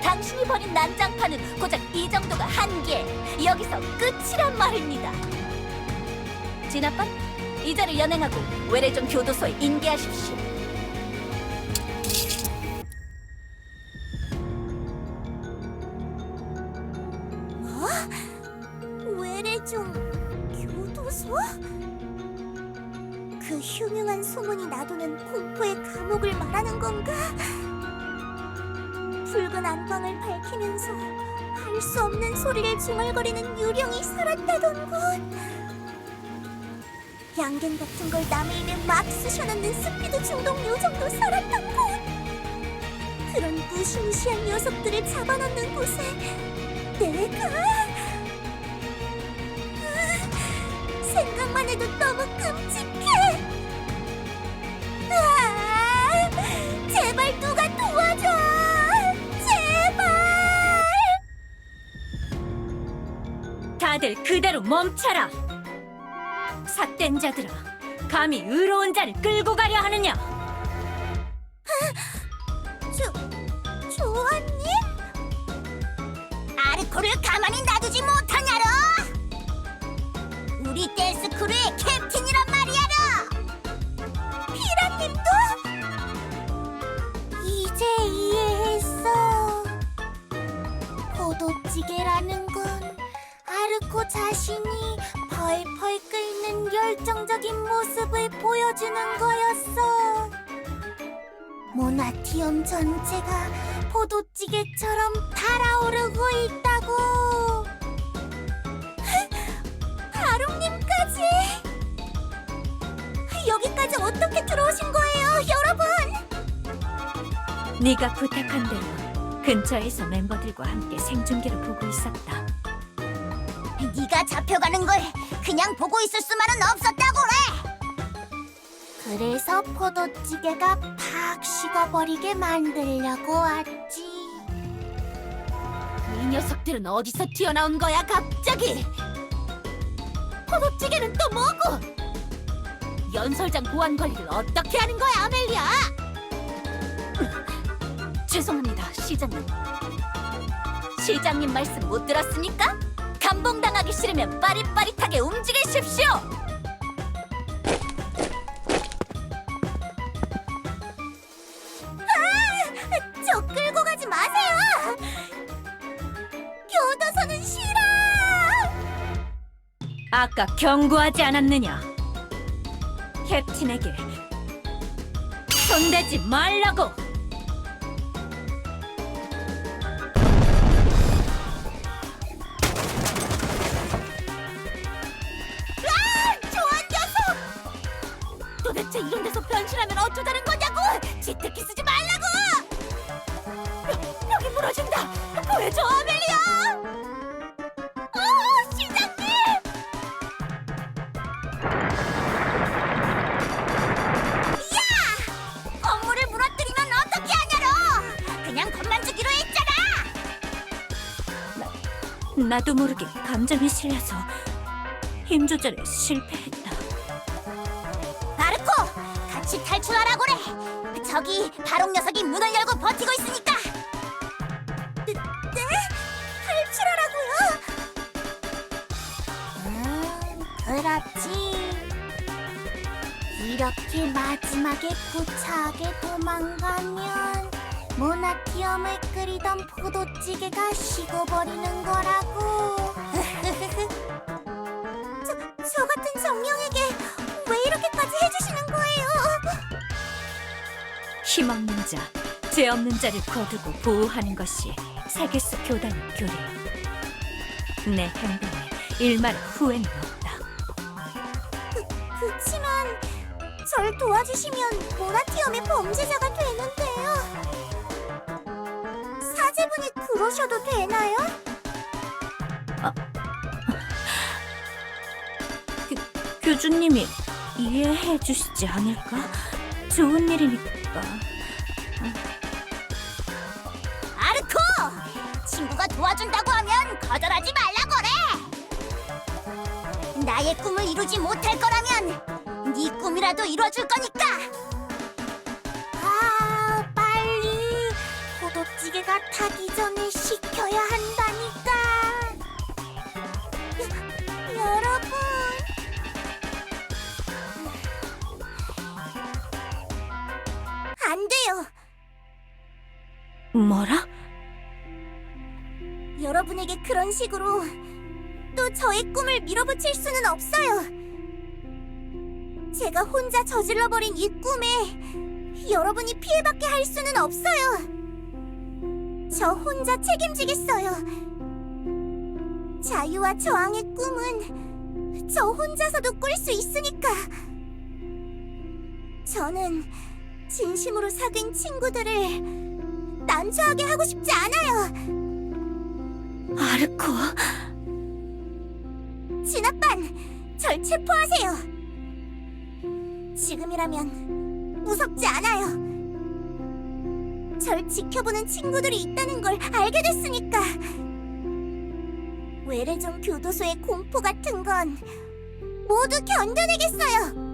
당신이 벌인 난장판은 고작 이 정도가 한계, 여기서 끝이란 말입니다. 진압반, 이자를 연행하고 외래종 교도소에 인계하십시오. 외래종 교도소? 그 흉흉한 소문이 나도는 공포의 감옥을 말하는 건가? 붉은 안광을 밝히면서 할 수 없는 소리를 중얼거리는 유령이 살았다던 곳. 양갱 같은 걸 남의 입에 막 쑤셔넣는 스피드 중독 요정도 살았던 곳. 그런 무시무시한 녀석들을 잡아놓는 곳에 내가 생각만 해도 너무 끔찍해. 제발 누가 도와줘. 제발. 다들 그대로 멈춰라. 삿된 자들아, 감히 의로운 자를 끌고 가려 하느냐? 조아님? 아르코를 가만히 놔두지 못하냐로? 우리 댄스 크루의 캡틴이란 말이야로! 피라님도? 이제 이해했어. 포도찌개라는 건 아르코 자신이 펄펄 끓는 열정적인 모습을 보여주는 거였어. 모나티엄 전체가 포도찌개처럼 달아오르고 있다고. 바롱님까지. 여기까지 어떻게 들어오신 거예요, 여러분? 네가 부탁한 대로 근처에서 멤버들과 함께 생중계를 보고 있었다. 네가 잡혀가는 걸 그냥 보고 있을 수만은 없었다고 해. 그래서 포도찌개가 팍 식어버리게 만들려고 왔지. 이 녀석들은 어디서 튀어나온 거야 갑자기? 포도찌개는 또 뭐고? 연설장 보안 관리를 어떻게 하는 거야 아멜리아? 죄송합니다, 시장님. 시장님 말씀 못 들었습니까? 감봉당하기 싫으면 빠릿빠릿하게 움직이십시오. 저 끌고 가지 마세요. 교도소는 싫어. 아까 경고하지 않았느냐? 캡틴에게 손대지 말라고! 도대체 이런 데서 변신하면 어쩌자는 거냐고! 지특히 쓰지 말라고! 벽이 무너진다! 구해줘 아멜리아! 시장님! 건물을 무너뜨리면 어떻게 하냐로. 그냥 겁만 주기로 했잖아. 나도 모르게 감정이 실려서 힘 조절에 실패했다. 바르코, 같이 탈출하라고 그래. 저기 바롱 녀석이 문을 열고 버티고 있으니까. 네? 탈출하라고요? 그렇지. 이렇게 마지막에 구차하게 도망가면 모나티엄을 끓이던 포도찌개가 식어버리는 거라고. 저 같은 정령에게 왜 이렇게까지 해주시는 거예요? 힘없는 자, 죄 없는 자를 거두고 보호하는 것이 세계스 교단의 교리. 내 행동에 일말의 후회는 없다. 그치만 절 도와주시면 모나티엄의 범죄자가 되는데요. 사제분이 그러셔도 되나요? 교주님이 이해해 주시지 않을까? 좋은 일이니까. 아르코! 친구가 도와준다고 하면 거절하지 말라고 그래! 나의 꿈을 이루지 못할 거라면 네 꿈이라도 이뤄줄 거니까! 빨리 포도찌개가 타기 전에 식혀야 한다니까! 여러분! 안 돼요! 뭐라? 여러분에게 그런 식으로 또 저의 꿈을 밀어붙일 수는 없어요. 제가 혼자 저질러버린 이 꿈에 여러분이 피해받게 할 수는 없어요. 저 혼자 책임지겠어요. 자유와 저항의 꿈은 저 혼자서도 꿀 수 있으니까. 저는 진심으로 사귄 친구들을 난처하게 하고 싶지 않아요. 아르코, 진아빤, 절 체포하세요. 지금이라면 무섭지 않아요. 절 지켜보는 친구들이 있다는 걸 알게 됐으니까. 외래종 교도소의 공포 같은 건 모두 견뎌내겠어요.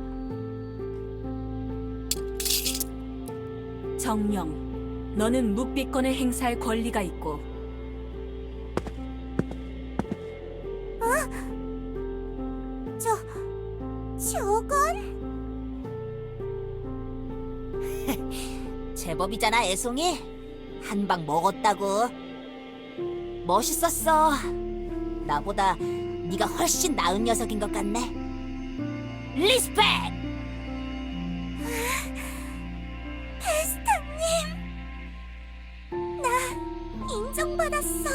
정령, 너는 묵비권을 행사할 권리가 있고 저건? 제법이잖아, 애송이. 한 방 먹었다고. 멋있었어. 나보다 네가 훨씬 나은 녀석인 것 같네. 리스펙! 페스타님, 나 인정받았어.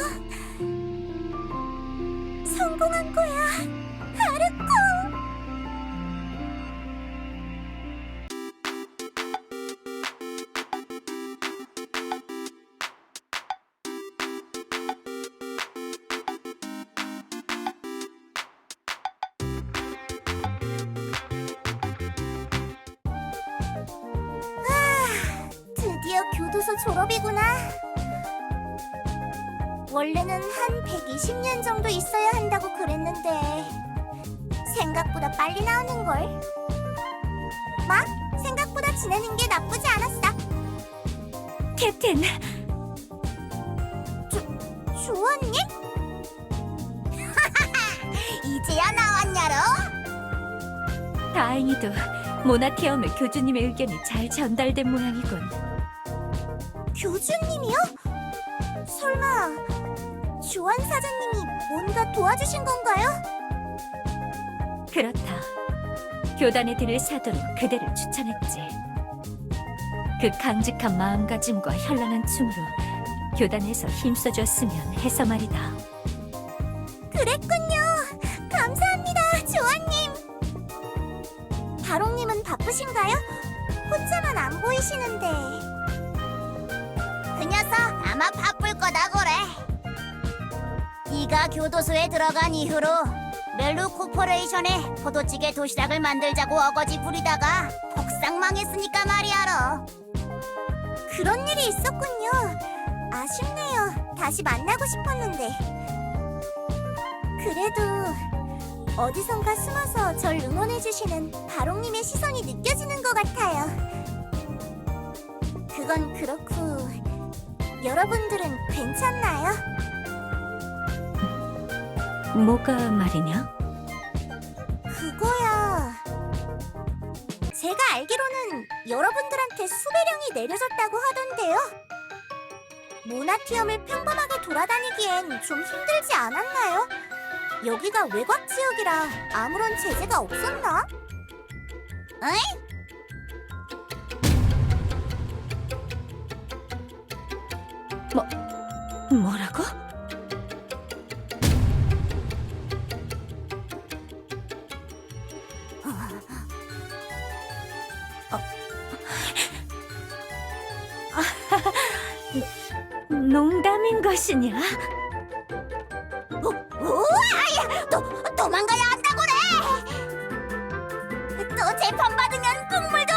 성공한 거야, 아르코. 드디어 교도소 졸업이구나. 원래는 한 120년 정도 있어야 한다고 그랬는데 생각보다 빨리 나오는걸. 막 생각보다 지내는 게 나쁘지 않았어. 캡틴. 조언님? 이제야 나왔냐로? 다행히도 모나티엄의 교주님의 의견이 잘 전달된 모양이군. 교주님이요? 설마 조안 사장님이 뭔가 도와주신 건가요? 그렇다. 교단에 들을 사도로 그대를 추천했지. 그 강직한 마음가짐과 현란한 춤으로 교단에서 힘써줬으면 해서 말이다. 그랬군요. 감사합니다, 조안님. 바롱님은 바쁘신가요? 혼자만 안 보이시는데. 그 녀석 아마 바쁠 거다 그래. 네가 교도소에 들어간 이후로 멜루 코퍼레이션에 포도찌개 도시락을 만들자고 어거지 부리다가 폭삭 망했으니까 말이야로. 그런 일이 있었군요. 아쉽네요. 다시 만나고 싶었는데. 그래도 어디선가 숨어서 절 응원해주시는 바롱님의 시선이 느껴지는 것 같아요. 그건 그렇고 여러분들은 괜찮나요? 뭐가 말이냐? 그거야. 제가 알기로는 여러분들한테 수배령이 내려졌다고 하던데요. 모나티엄을 평범하게 돌아다니기엔 좀 힘들지 않았나요? 여기가 외곽 지역이라 아무런 제재가 없었나? 에이? 뭐라고? 농담인 것이냐? 우와! 도망가야 한다고 그래! 또 재판받으면 국물도